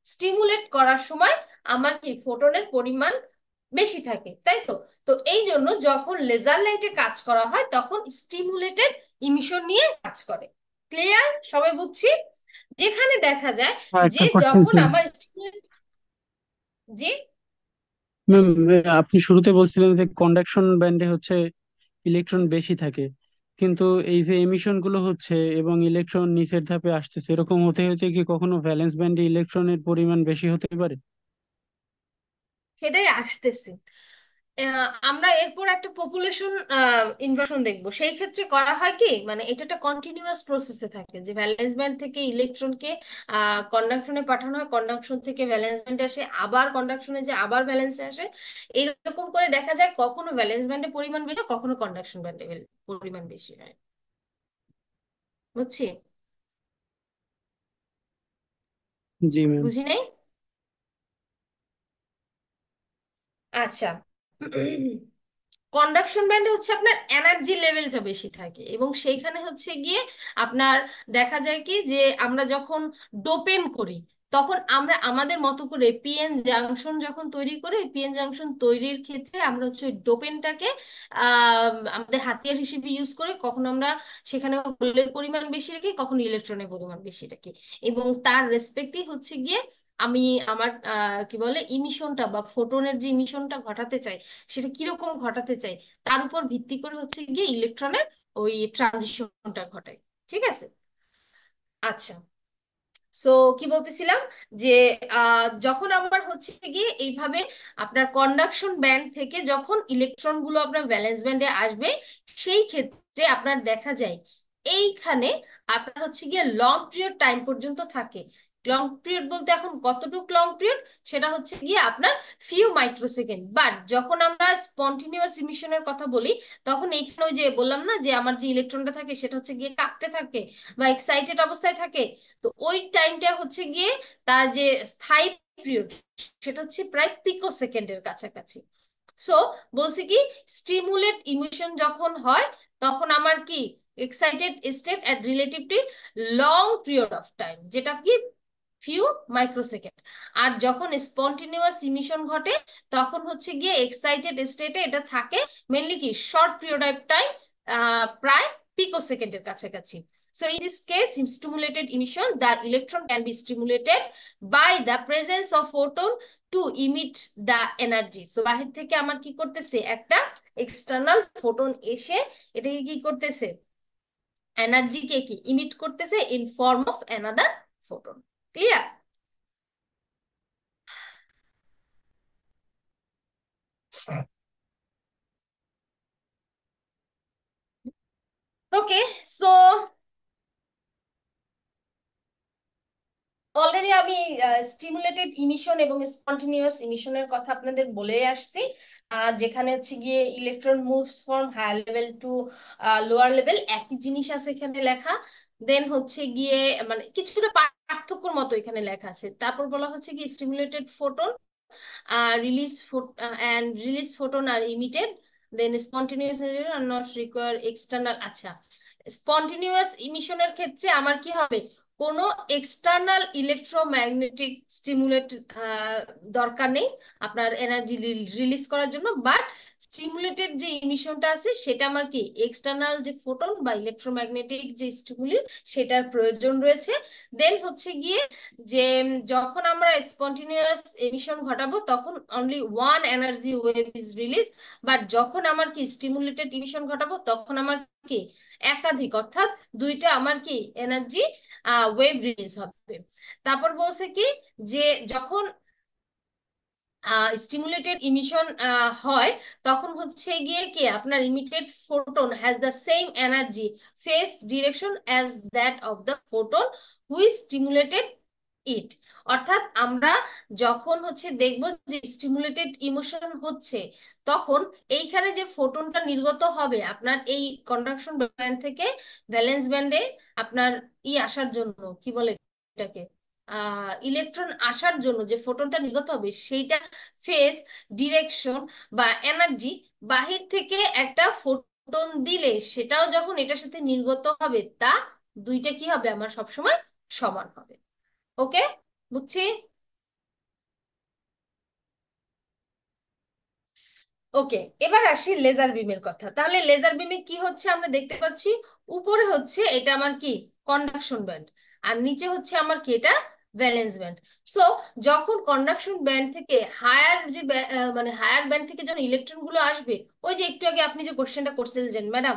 স্টিমুলেট করার সময় আমার কি ফোটনের পরিমাণ বেশি থাকে, তাই তো? তো এই জন্য যখন লেজার লাইটে কাজ করা হয় তখন স্টিমুলেটেড ইমিশন নিয়ে কাজ করে। ক্লিয়ার? সবাই বুঝছি? যেখানে দেখা যায় যে একটা কোশ্চেন যখন ছিল আমার জি ম্যাম। আপনি শুরুতে বলছিলেন যে কন্ডাকশন ব্যান্ডে হচ্ছে ইলেকট্রন বেশি থাকে, কিন্তু এই যে এমিশন গুলো হচ্ছে এবং ইলেকট্রন নিচের ধাপে আসতেছে, এরকম হতে হচ্ছে কি কখনো ভ্যালেন্স ব্যান্ডে ইলেকট্রনের পরিমাণ বেশি হতে পারে? সেটাই আসতেছি। আমরা এরপর একটা পপুলেশন ইনভার্সন দেখবো, সেই ক্ষেত্রে করা হয় কি মানে এটা একটা কন্টিনিউয়াস প্রসেসে থাকে যে ভ্যালেন্স ব্যান্ড থেকে ইলেকট্রনকে কন্ডাকশনে পাঠানো হয়, কন্ডাকশন থেকে ভ্যালেন্স ব্যান্ডে আসে, আবার কন্ডাকশনে যে আবার ভ্যালেন্সে আসে, এইরকম করে দেখা যায় কখনো ভ্যালেন্স ব্যান্ডে পরিমাণ বেশি হয়, কখনো কন্ডাকশন ব্যান্ডে পরিমাণ বেশি হয়। বুঝছি? জি ম্যাম। বুঝি নাই? আচ্ছা, কন্ডাকশন ব্যান্ডে হচ্ছে আপনার এনার্জি লেভেলটা বেশি থাকে এবং সেইখানে হচ্ছে গিয়ে আপনার দেখা যায় কি যে আমরা যখন ডোপেন করি তখন আমরা আমাদের মতো করে পিএন জাংশন যখন তৈরি করি, পিএন জাংশন তৈরির ক্ষেত্রে আমরা হচ্ছে ডোপেনটাকে আমাদের হাতিয়ার হিসেবে ইউজ করে, কখনো আমরা সেখানে হোলের পরিমাণ বেশি রাখি, কখনো ইলেকট্রনের পরিমাণ বেশি রাখি, এবং তার রেসপেক্টই হচ্ছে গিয়ে আমি আমার কি বলে ইমিশনটা বা ফোটনের যে ইমিশনটা ঘটাতে চাই সেটা কিরকম ঘটাতে চাই তার উপর ভিত্তি করে হচ্ছে গিয়ে ইলেকট্রনের ওই ট্রানজিশনটা ঘটায়। ঠিক আছে? আচ্ছা, সো কি বলতেছিলাম যে যখন আমার হচ্ছে গিয়ে এইভাবে আপনার কন্ডাকশন ব্যান্ড থেকে যখন ইলেকট্রন গুলো আপনার ভ্যালেন্স ব্যান্ডে আসবে, সেই ক্ষেত্রে আপনার দেখা যায় এইখানে আপনার হচ্ছে গিয়ে লং পিরিয়ড টাইম পর্যন্ত থাকে, লং পিরিয়ড বলতে এখন কতটুকু লং পিরিয়ড, সেটা হচ্ছে গিয়ে আপনার ফিউ মাইক্রোসেকেন্ড। বাট যখন আমরা স্পন্টিনিউয়াস ইমিশনের কথা বলি, তখন এইখানে ওই যে বললাম না যে আমার যে ইলেকট্রনটা থাকে সেটা হচ্ছে গিয়ে কাঁপতে থাকে বা এক্সাইটেড অবস্থায় থাকে, তো ওই টাইমটা হচ্ছে গিয়ে তার যে স্থায়ী পিরিয়ড সেটা হচ্ছে প্রায় পিকো সেকেন্ডের কাছাকাছি। সো বলছি কি, স্টিমুলেট ইমিশন যখন হয় তখন আমার কি excited state at relatively long period of time, যেটা কি ফিউ মাইক্রোসেকেন্ড। আর যখন স্পন্টিনিউয়াস ইমিশন ঘটে তখন হচ্ছে গিয়ে এক্সাইটেড স্টেটে এটা থাকে মেনলি কি শর্ট পিরিয়ড অফ টাইম, প্রায় পিকো সেকেন্ডের কাছাকাছি। So in this case, in stimulated emission, the electron can be stimulated by the presence of photon to emit the energy. So বাহির থেকে আমার কি করতেছে, একটা এক্সটার্নাল ফোটন এসে এটাকে কি করতেছে, এনার্জিকে কি ইমিট করতেছে in form of another photon. Clear? Okay, so already আমি স্টিমুলেটেড ইমিশন এবং স্পন্টিনিউয়াস ইমিশনের কথা আপনাদের বলে আসছি, যেখানে হচ্ছে গিয়ে electron moves from higher level to lower level, একই জিনিস আছে এখানে লেখা। দেন হচ্ছে গিয়ে মানে কিছুটা পার্থক্যর মতো এখানে লেখা আছে। তারপর বলা হচ্ছে কি stimulated photon release photon are emitted, then spontaneous emission are not require external। আচ্ছা, স্পন্টিনিউয়াস ইমিশনের ক্ষেত্রে আমার কি হবে, কোনো এক্সটার্নাল ইলেকট্রোম্যাগনেটিক স্টিমুলেট দরকার নেই আপনার এনার্জি রিলিজ করার জন্য। বাট স্টিমুলেটেড যে ইমিশনটা আছে সেটা আমার কি এক্সটার্নাল যে ফোটন বা ইলেকট্রোম্যাগনেটিক যে স্টিমুলি সেটার প্রয়োজন রয়েছে। দেন হচ্ছে গিয়ে যে যখন আমরা স্পন্টিনিউয়াস এমিশন ঘটাবো তখন only one energy wave is release. But যখন আমার কি স্টিমুলেটেড ইমিশন ঘটাবো তখন আমার কি একাধিক, অর্থাৎ দুইটা আমার কি এনার্জি ওয়েভ রিলিজ হবে। তারপর বলছে কি যে যখন স্টিমুলেটেড ইমিশন হয় তখন হচ্ছে গিয়ে কি আপনার emitted photon has the same energy phase direction as that of the photon which stimulated it. অর্থাৎ আমরা যখন হচ্ছে দেখব যে স্টিমুলেটেড ইমোশন হচ্ছে তখন এইখানে যে ফোটনটা নির্গত হবে আপনার এই কন্ডাকশন ব্যান্ড থেকে ভ্যালেন্স ব্যান্ডে আপনার আসার জন্য কি বলে এটাকে, ইলেকট্রন আসার জন্য যে ফোটনটা নির্গত হবে সেইটা ফেস ডিরেকশন বা এনার্জি, বাহির থেকে একটা ফোটন দিলে সেটাও যখন এটার সাথে নির্গত হবে তা দুইটা কি হবে আমার সবসময় সমান হবে। ওকে, বুঝছি? ওকে, এবার আসি লেজার বিমের কথা। তাহলে লেজার বিমে কি হচ্ছে আমরা দেখতে পাচ্ছি, উপরে হচ্ছে এটা আমার কি কন্ডাকশন ব্যান্ড, আর নিচে হচ্ছে আমার কি এটা ভ্যালেন্স ব্যান্ড। সো যখন কন্ডাকশন ব্যান্ড থেকে হায়ার যে মানে হায়ার ব্যান্ড থেকে যখন ইলেকট্রন গুলো আসবে, ওই যে একটু আগে আপনি যে কোশ্চেনটা করছিলেন ম্যাডাম,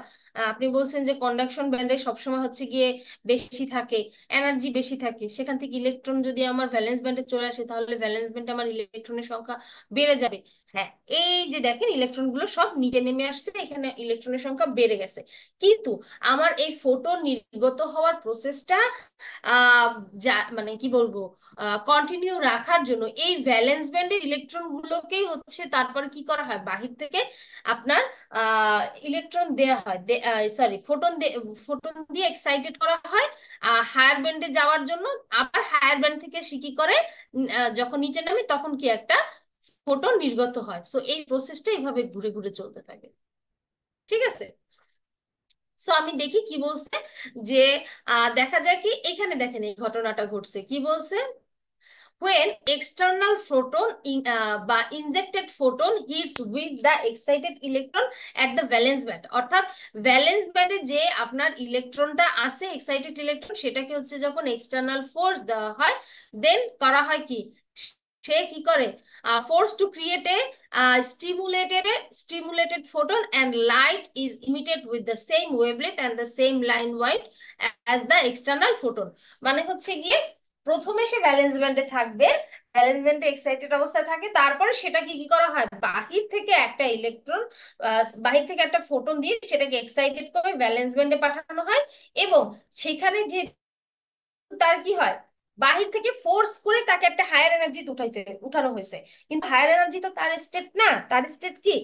আপনি বলছেন যে কন্ডাকশন ব্যান্ডে সবসময় হচ্ছে গিয়ে বেশি থাকে, এনার্জি বেশি থাকে, সেখান থেকে ইলেকট্রন যদি আমার ভ্যালেন্স ব্যান্ডে চলে আসে তাহলে ভ্যালেন্স ব্যান্ডে আমার ইলেকট্রনের সংখ্যা বেড়ে যাবে। হ্যাঁ, এই যে দেখেন ইলেকট্রন গুলো সব নিচে নেমে আসছে, এখানে ইলেকট্রনের সংখ্যা বেড়ে গেছে। কিন্তু আমার এই ফোটন নির্গত হওয়ার প্রসেসটা আহ যা মানে কি বলবো কন্টিনিউ রাখার জন্য এই ভ্যালেন্স ব্যান্ডের ইলেকট্রন গুলোকেই হচ্ছে তারপর কি করা হয়, বাহির থেকে আপনার ইলেকট্রন দেয়া হয়, সরি ফোটন দিয়ে এক্সাইটেড করা হয় হায়ার ব্যান্ডে যাওয়ার জন্য। আবার হায়ার ব্যান্ড থেকে সে কি করে, যখন নিচে নামে তখন কি একটা ফোটন নির্গত হয়। সো এই প্রসেসটা এইভাবে ঘুরে ঘুরে চলতে থাকে। ঠিক আছে? সো আমি দেখি কি বলছে, যে দেখা যায় কি এখানে দেখেন এই ঘটনাটা ঘটছে, কি বলছে, when external photon বা injected photon hits with the excited electron at the valence band, অর্থাৎ ভ্যালেন্স ব্যান্ডে যে আপনার ইলেকট্রনটা আছে এক্সাইটেড ইলেকট্রন সেটাকে হচ্ছে যখন এক্সটার্নাল ফোর্স দেওয়া হয় দেন করা হয় কি, সে কি করে force to create a stimulated photon and light is emitted with the same wavelength and the same line wide as the external photon। মানে হচ্ছে গিয়ে প্রথমে সে ভ্যালেন্স ব্যান্ডে থাকবে, ভ্যালেন্স ব্যান্ডে এক্সাইটেড অবস্থায় থাকে, তারপরে সেটাকে কি করা হয়, বাহির থেকে একটা ইলেকট্রন বাহির থেকে একটা ফোটন দিয়ে সেটাকে এক্সাইটেড করে ভ্যালেন্স ব্যান্ডে পাঠানো হয়। এবং সেখানে যে তার কি হয়, বাহির থেকে ফোর্স করে তাকে একটা হায়ার এনার্জি উঠানো হয়েছে, কিন্তু হায়ার এনার্জি তো তার স্টেট না, তার স্টেট কি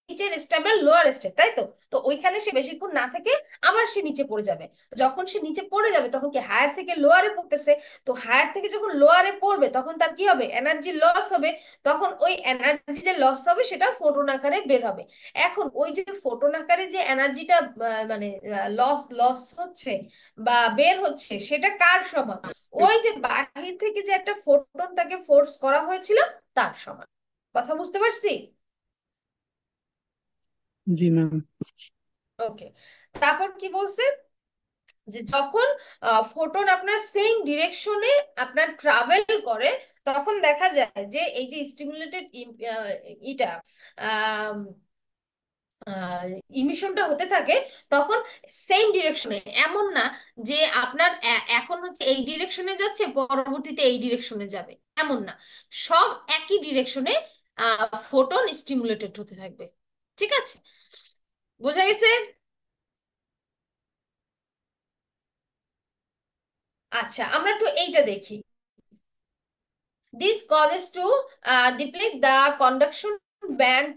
নিচের স্টেবল লোয়ার স্টেট, তাই তো? তো ওইখানে সে বেশিক্ষণ না থেকে আবার সে নিচে পড়ে যাবে। যখন সে নিচে পড়ে যাবে তখন কি হায়ার থেকে লোয়ারে পড়তেছে, তো হায়ার থেকে যখন লোয়ারে পড়বে তখন তার কি হবে, এনার্জি লস হবে। তখন ওই এনার্জি যে লস হবে সেটা ফোটন আকারে বের হবে। এখন ওই যে ফোটন আকারে যে এনার্জিটা মানে লস লস হচ্ছে বা বের হচ্ছে, সেটা কার সমান? ওই যে বাহির থেকে যে একটা ফোটন তাকে ফোর্স করা হয়েছিল তার সমান। কথা বুঝতে পারছি? জি ম্যাম। ওকে। তারপর কি বলছে, যে যখন ফোটন আপনার সেম ডিরেকশনে আপনার ট্রাভেল করে, তখন দেখা যায় যে এই যে স্টিমুলেটেড ইটা ইমিশনটা হতে থাকে, তখন সেম ডিরেকশনে, এমন না যে আপনার এখন হচ্ছে এই ডিরেকশনে যাচ্ছে পরবর্তীতে এই ডিরেকশনে যাবে, এমন না, সব একই ডিরেকশনে ফোটন স্টিমুলেটেড হতে থাকবে। ঠিক আছে, বোঝা গেছে? আচ্ছা, আমরা একটু এইটা দেখি। This causes to deplete the conduction band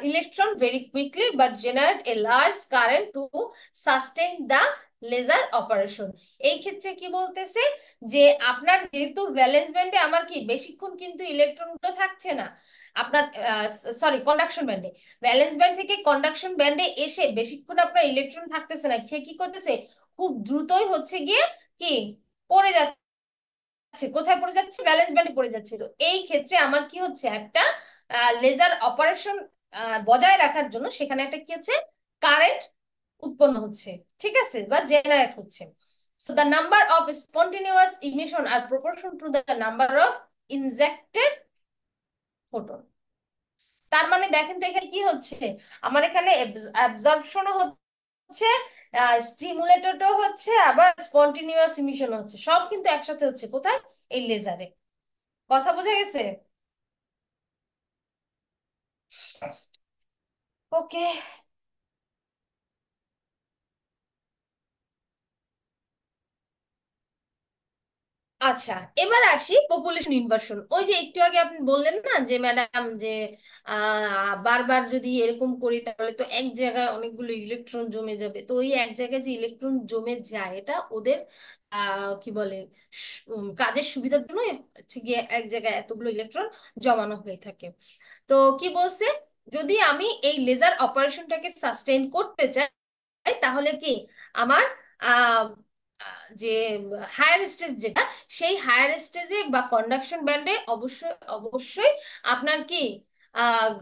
electron very quickly but generate a large current to sustain the laser operation. এই ক্ষেত্রে কি বলতেছে, যে আপনার যেহেতু ভ্যালেন্স ব্যান্ডে আমার কি বেশিক্ষণ কিন্তু ইলেকট্রন গুলো থাকছে না, আপনার সরি কন্ডাকশন ব্যান্ডে, ভ্যালেন্স ব্যান্ড থেকে কন্ডাকশন ব্যান্ডে এসে বেশিক্ষণ আপনার ইলেকট্রন থাকতেছে না, সে কি করতেছে, খুব দ্রুতই হচ্ছে গিয়ে কি পড়ে যাচ্ছে, কোথায় পড়ে যাচ্ছে, ব্যালেন্স ব্যান্ডে পড়ে যাচ্ছে। তো এই ক্ষেত্রে আমার কি হচ্ছে, একটা লেজার অপারেশন বজায় রাখার জন্য সেখানে একটা কি হচ্ছে, কারেন্ট উৎপন্ন হচ্ছে, ঠিক আছে, বা জেনারেট হচ্ছে। So the number of spontaneous emission are proportion to the number of injected photon. তার মানে দেখেন তো এখানে কি হচ্ছে, আমার এখানে অ্যাবজর্পশনও হচ্ছে, স্টিমুলেটেডও হচ্ছে, আবার স্পন্টেনিয়াস ইমিশন হচ্ছে, সব কিন্তু একসাথে হচ্ছে কোথায়, এই লেজারে। কথা বোঝা গেছে? ওকে। আচ্ছা, এবার আসি পপুলেশন ইনভার্সন। ওই যে একটু আগে আপনি বললেন না যে ম্যাডাম, যে বারবার যদি এরকম করি তাহলে তো এক জায়গায় অনেকগুলো ইলেকট্রন জমে যাবে। তো ওই এক জায়গায় যে ইলেকট্রন জমে যায় এটা ওদের কি বলে, কাজের সুবিধার জন্য হচ্ছে গিয়ে এক জায়গায় এতগুলো ইলেকট্রন জমানো হয়ে থাকে। তো কি বলছে, যদি আমি এই লেজার অপারেশনটাকে সাস্টেইন করতে চাই, তাহলে কি আমার আহ যে হায়ার স্টেজ যেটা, সেই হায়ার স্টেজে বা কন্ডাকশন ব্যান্ডে অবশ্যই অবশ্যই আপনার কি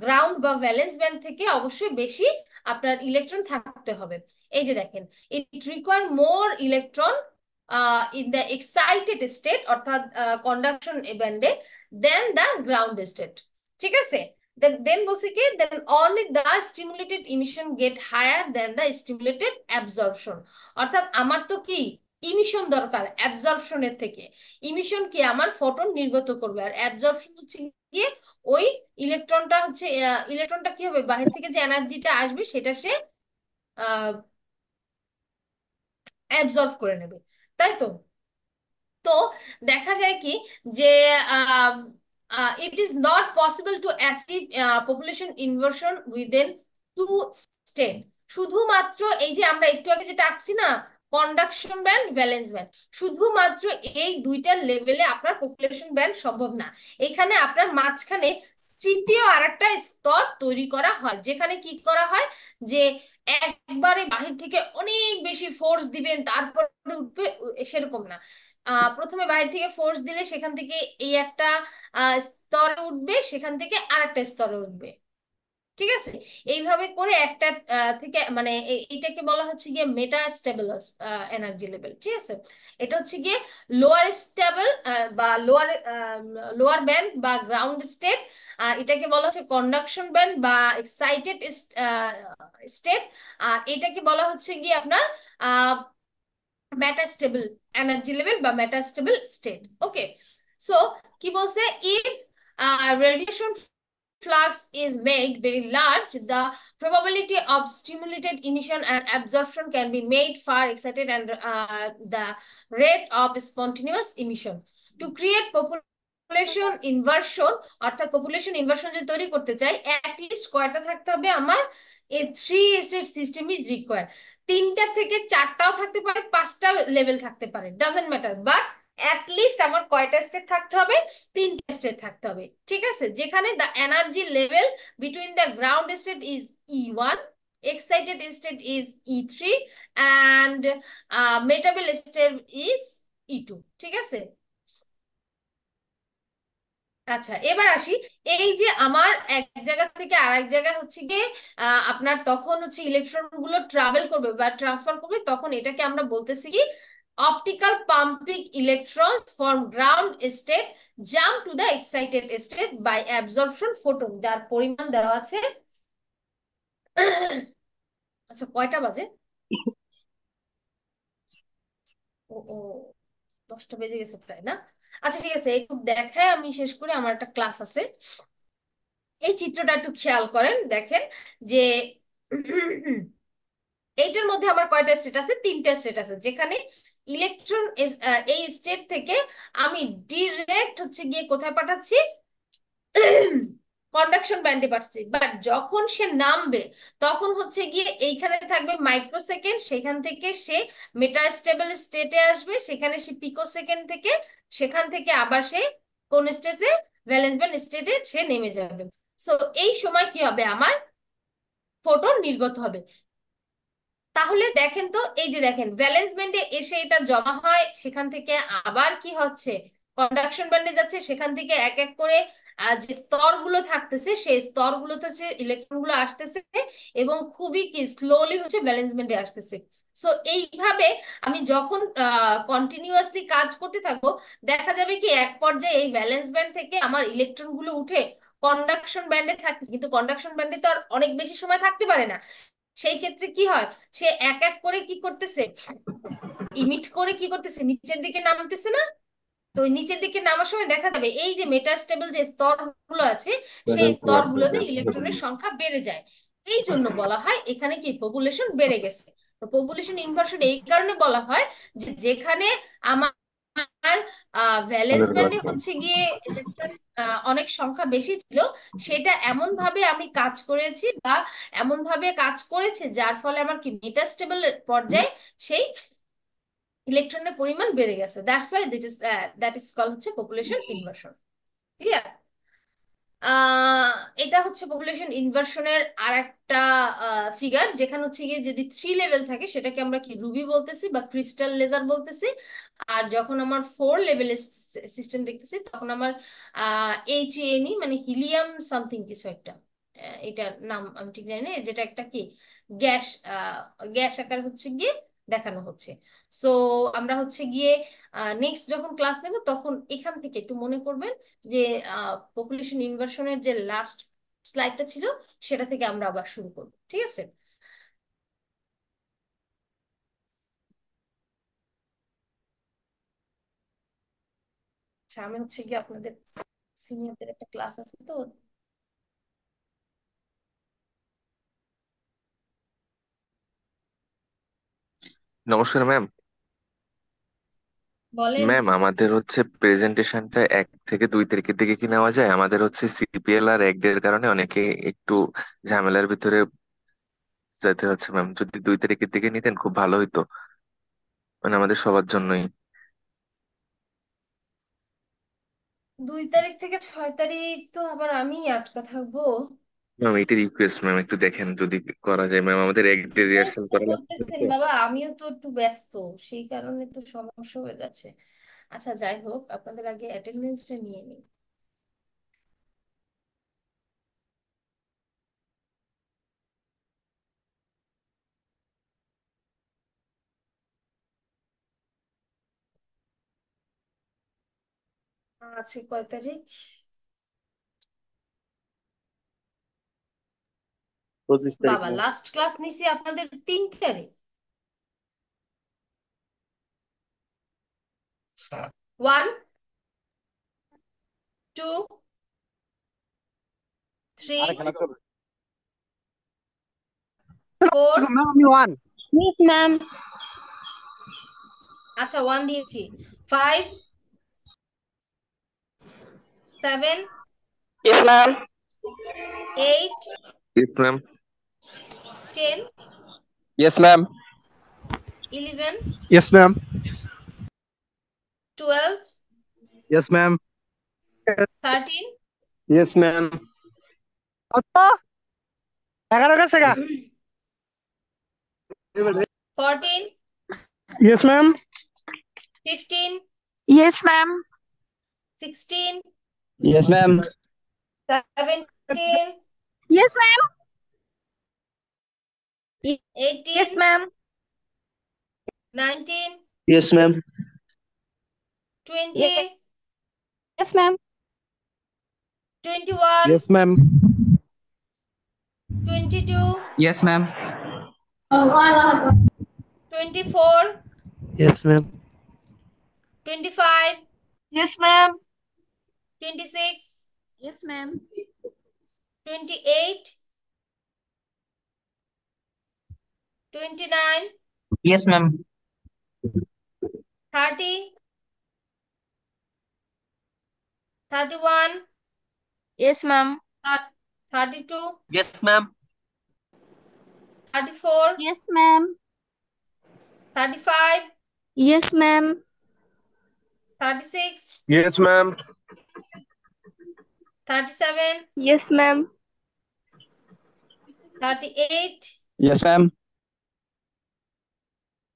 গ্রাউন্ড বা ভ্যালেন্স ব্যান্ড থেকে অবশ্যই বেশি আপনার ইলেকট্রন থাকতে হবে। এই যে দেখেন, it require more electron in the excited state, অর্থাৎ কন্ডাকশন ব্যান্ডে, দেন দ্য গ্রাউন্ড স্টেট। ঠিক আছে, then বলছে কি, then only the stimulated emission get higher than the stimulated absorption। অর্থাৎ আমার তো কি ইমিশন দরকার অ্যাবজর্পশনের থেকে, ইমিশন কি আমার ফোটন নির্গত করবে, আর অ্যাবজর্পশন হচ্ছে গিয়ে ওই ইলেকট্রনটা হচ্ছে, ইলেকট্রনটা কি হবে, বাহির থেকে যে এনার্জিটা আসবে সেটা সে অ্যাবজর্ব করে নেবে, তাই তো? তো দেখা যায় কি, যে it is not possible to achieve population inversion within two state. শুধুমাত্র এই যে আমরা একটু আগে যেটা আঁকছি না, কন্ডাকশন ব্যান্ড ভ্যালেন্স ব্যান্ড, শুধুমাত্র এই দুইটা লেভেলে আপনার পপুলেশন ব্যান্ড সম্ভব না। এখানে আপনার মাঝখানে তৃতীয় আরেকটা স্তর তৈরি করা হয়, যেখানে কি করা হয়, যে একবারে বাহির থেকে অনেক বেশি ফোর্স দিবেন তারপরে উঠবে, সেরকম না। প্রথমে বাইরে থেকে ফোর্স দিলে সেখান থেকে এই একটা স্তরে উঠবে, সেখান থেকে আরেকটা স্তরে উঠবে। ঠিক আছে, এইভাবে করে একটা থেকে মানে এইটাকে বলা হচ্ছে গিয়ে মেটা স্টেবল এনার্জি লেভেল। ঠিক আছে, এটা হচ্ছে গিয়ে লোয়ার স্টেবল বা লোয়ার ব্যান্ড বা গ্রাউন্ড স্টেট, এটাকে বলা হচ্ছে কন্ডাকশন ব্যান্ড বা এক্সাইটেড স্টেট, আর এটাকে বলা হচ্ছে গিয়ে আপনার মেটাস্টেবল এনার্জি লেভেল বা মেটাস্টেবল স্টেট। ওকে, সো কি বলছে, if radiation flux is made very large, the probability of stimulated emission and absorption can be made far excited, and the rate of spontaneous emission. To create population inversion, অর্থাৎ population inversion যদি তৈরি করতে চাই, at least কয়টা থাকতে হবে আমার? এই three state system is require. তিনটা থেকে চারটাও থাকতে পারে, পাঁচটা লেভেল থাকতে পারে, ডাজেন্ট ম্যাটার, বাট অ্যাটলিস্ট আমার কয়টা স্টেট থাকতে হবে? তিনটা স্টেট থাকতে হবে, ঠিক আছে? যেখানে the energy level between the ground state is E1, excited state is E3, and metable state is E2, ঠিক আছে? আচ্ছা, এবার আসি। এই যে আমার এক জায়গা থেকে আরেক জায়গায় হচ্ছে গিয়ে আপনার তখন হচ্ছে ইলেকট্রন গুলো ট্রাভেল করবে বা ট্রান্সফার করবে, তখন এটাকে আমরা বলতেছি কি? Optical pumping electrons from ground state jump to the excited state by absorption photon, যার পরিমাণ দেওয়া আছে। আচ্ছা, কয়টা বাজে? ও ও, 10টা বেজে গেছে প্রায়, না? আচ্ছা, ঠিক আছে, একটু দেখায় আমি শেষ করি, আমার একটা ক্লাস আছে। এই চিত্রটা একটু খেয়াল করেন, দেখেন যে এইটার মধ্যে আমার কয়টা স্টেট আছে? তিনটা স্টেট আছে, যেখানে ইলেকট্রন এই স্টেট থেকে আমি ডিরেক্ট হচ্ছে গিয়ে কোথায় পাঠাচ্ছি? কন্ডাকশন ব্যান্ডে পাঠাচ্ছি। বাট যখন সে নামবে, তখন হচ্ছে গিয়ে এইখানে থাকবে মাইক্রোসেকেন্ড, সেখান থেকে সে মেটাস্টেবল স্টেটে আসবে, সেখানে সে পিকোসেকেন্ড থেকে, সেখান থেকে আবার সে কোন স্টেজে? ভ্যালেন্স ব্যান্ড স্টেটে সে নেমে যাবে। সো এই সময় কি হবে? আমার ফোটন নির্গত হবে। তাহলে দেখেন তো, এই যে দেখেন, ভ্যালেন্স ব্যান্ডে এসে এটা জমা হয়, সেখান থেকে আবার কি হচ্ছে? কন্ডাকশন ব্যান্ডে যাচ্ছে, সেখান থেকে এক এক করে যে স্তরগুলো থাকতেছে, সেই স্তরগুলোতে হচ্ছে ইলেকট্রন গুলো আসতেছে, এবং খুবই কি স্লোলি হচ্ছে ভ্যালেন্স ব্যান্ডে আসতেছে। সো এইভাবে আমি যখন কন্টিনিউয়াসলি কাজ করতে থাকবো, দেখা যাবে কি এক পর্যায়ে এই ভ্যালেন্স ব্যান্ড থেকে আমার ইলেকট্রন গুলো উঠে কন্ডাকশন ব্যান্ডে থাকতেছে, কিন্তু কন্ডাকশন ব্যান্ডে তো আর অনেক বেশি সময় থাকতে পারে না। সেই ক্ষেত্রে কি হয়? সে এক এক করে কি করতেছে? ইমিট করে কি করতেছে? নিচের দিকে নামতেছে না? তো ওই নিচের দিকে নামার সময় দেখা যাবে এই যে মেটাস্টেবল যে স্তরগুলো আছে, সেই স্তরগুলোতে ইলেকট্রনের সংখ্যা বেড়ে যায়। এই জন্য বলা হয় এখানে কি পপুলেশন বেড়ে গেছে। তো পপুলেশন ইনভার্সন এই কারণে বলা হয় যে যেখানে আমার ভ্যালেন্স ব্যান্ডে হচ্ছে গিয়ে ইলেকট্রন অনেক সংখ্যা বেশি ছিল, সেটা এমন ভাবে আমি কাজ করেছি বা এমন ভাবে কাজ করেছে, যার ফলে আমার কি মেটাস্টেবল পর্যায়ে সেই ইলেকট্রনের পরিমাণ বেড়ে গেছে। That's why that is call হচ্ছে পপুলেশন ইনভার্সন। ক্লিয়ার? আহ এটা হচ্ছে পপুলেশন ইনভার্সনের আর একটা ফিগার, যেখানে হচ্ছে গিয়ে যদি থ্রি লেভেল থাকে, সেটাকে আমরা কি রুবি বলতেছি বা ক্রিস্টাল লেজার বলতেছি। আর যখন আমার ফোর লেভেলের সিস্টেম দেখতেছি, তখন আমার HNE, মানে হিলিয়াম সামথিং কিছু একটা, এটার নাম আমি ঠিক জানি না, যেটা একটা কি গ্যাস, গ্যাস আকার হচ্ছে গিয়ে দেখানো হচ্ছে। সো আমরা হচ্ছে গিয়ে নেক্সট যখন ক্লাস নেব, তখন এখান থেকে একটু মনে করবেন যে পপুলেশন ইনভার্সনের যে লাস্ট স্লাইডটা ছিল, সেটা থেকে আমরা আবার শুরু করব, ঠিক আছে? আচ্ছা, আমি হচ্ছে গিয়ে আপনাদের সিনিয়রদের একটা ক্লাস আছে, তো নমস্কার ম্যাম। বলেন। ম্যাম আমাদের হচ্ছে প্রেজেন্টেশনটা 1 থেকে 2 তারিখের দিকে কি নেওয়া যায়? আমাদের হচ্ছে সিপিএল আর এক ডের কারণে অনেকে একটু ঝামেলার ভিতরে যেতে হচ্ছে ম্যাম। যদি 2 তারিখের দিকে নিতেন খুব ভালো হইতো, মানে আমাদের সবার জন্যই। 2 তারিখ থেকে 6 তারিখ তো আবার আমি আটকা থাকবো। ম্যাম এটা রিকোয়েস্ট ম্যাম, একটু দেখেন যদি করা যায় ম্যাম, আমাদের 1 ডে রিকোয়েস্ট রিহার্সাল তো করা লাগবে করতেছেন তো। বাবা, আমিও তো একটু ব্যস্ত, সেই কারণে তো সমস্যা হয়ে যাচ্ছে। আচ্ছা, যাই হোক, আপনাদের আগে অ্যাটেন্ডেন্সটা নিয়ে নিই। আছে কয় তারিখ? 25 তারিখ বাবা, ম্যাম। লাস্ট ক্লাস নিছি আপনাদের 3 তারিখ। 1, 2, 3, 4, Yes, ma'am. আচ্ছা 1 দিয়েছি, 5, 7, Yes, ma'am. 8, Yes, ma'am. 10, Yes, ma'am. 11, Yes, ma'am. 12, Yes, ma'am. 13, Yes, ma'am. 14, Yes, ma'am. 15, Yes, ma'am. 16, Yes, ma'am. 17, Yes, ma'am. 18, Yes, ma'am. 19, Yes, ma'am. 20, Yes, ma'am. 21, Yes, ma'am. 22, Yes, ma'am. 24, Yes, ma'am. 25, Yes, ma'am. 26, Yes, ma'am. 28, 29, Yes, ma'am. 30, 31, Yes, ma'am. 32, Yes, ma'am. 34, Yes, ma'am. 35, Yes, ma'am. 36, Yes, ma'am. 37, Yes, ma'am. 38, Yes, ma'am.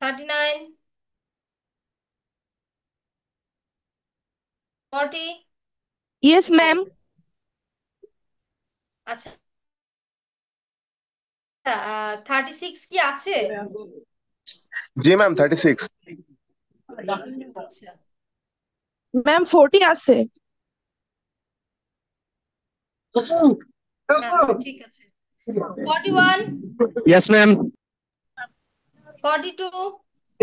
39, 40, Yes, ma'am. আচ্ছা 36 কি আছে? জি ma'am 36 আচ্ছা Ma'am, 40 আছে। আচ্ছা ঠিক আছে, 41, Yes, ma'am. 42,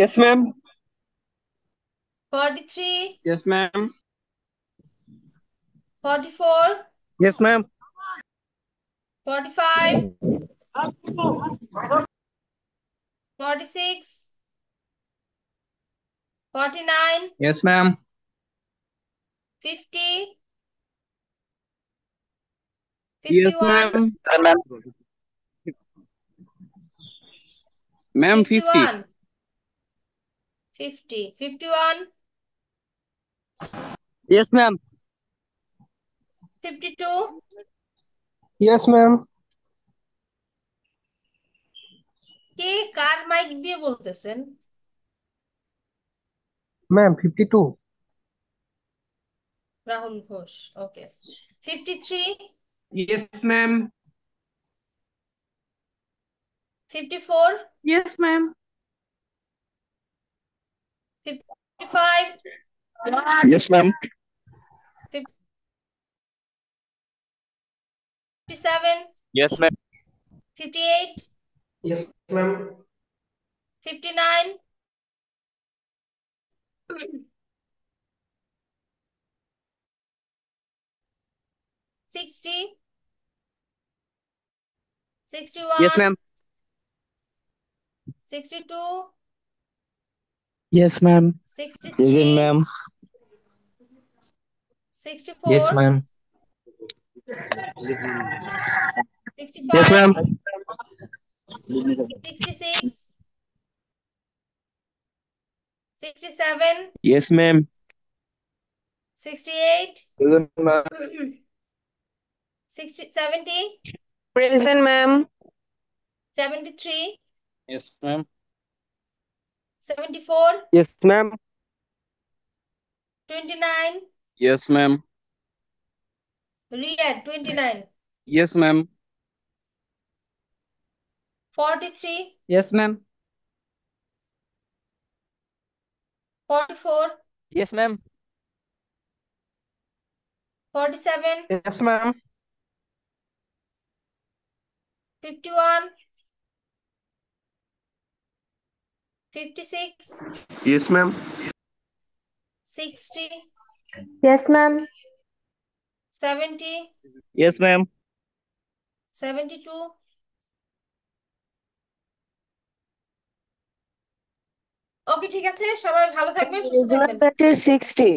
Yes, ma'am. 43, Yes, ma'am. 44, Yes, ma'am. 45, 46, 49, Yes, ma'am. 50, Yes, 51, ma'am. Ma'am 50. 51, 50, 51, Yes, ma'am. 52, Yes, ma'am. কে কার mic দিয়ে বলতেছেন? Ma'am 52. রাহুল ঘোষ, ওকে। 53, Yes, ma'am. 54, Yes, ma'am. 55, Yes, ma'am. 57, Yes, ma'am. 58, Yes, ma'am. 59, 60, Yes, 61, ma'am. 62, Yes, ma'am. 63, ma'am. 64, Yes, ma'am. 65, Yes, ma'am. 66, 67, Yes, ma'am. 68, Yes, ma'am. 60, 70, Present, ma'am. 73, Yes, ma'am. 74, Yes, ma'am. 29, Yes, ma'am. Riyadh 29, Yes, ma'am. 43, Yes, ma'am. 44, Yes, ma'am. 47, Yes, ma'am. 51, 56, Yes, ma'am. 60, Yes, ma'am. 70, Yes, ma'am. 72। ওকে, ঠিক আছে, সবাই ভালো থাকবেন, সুস্থ regular থাকবেন। ব্যাচের 60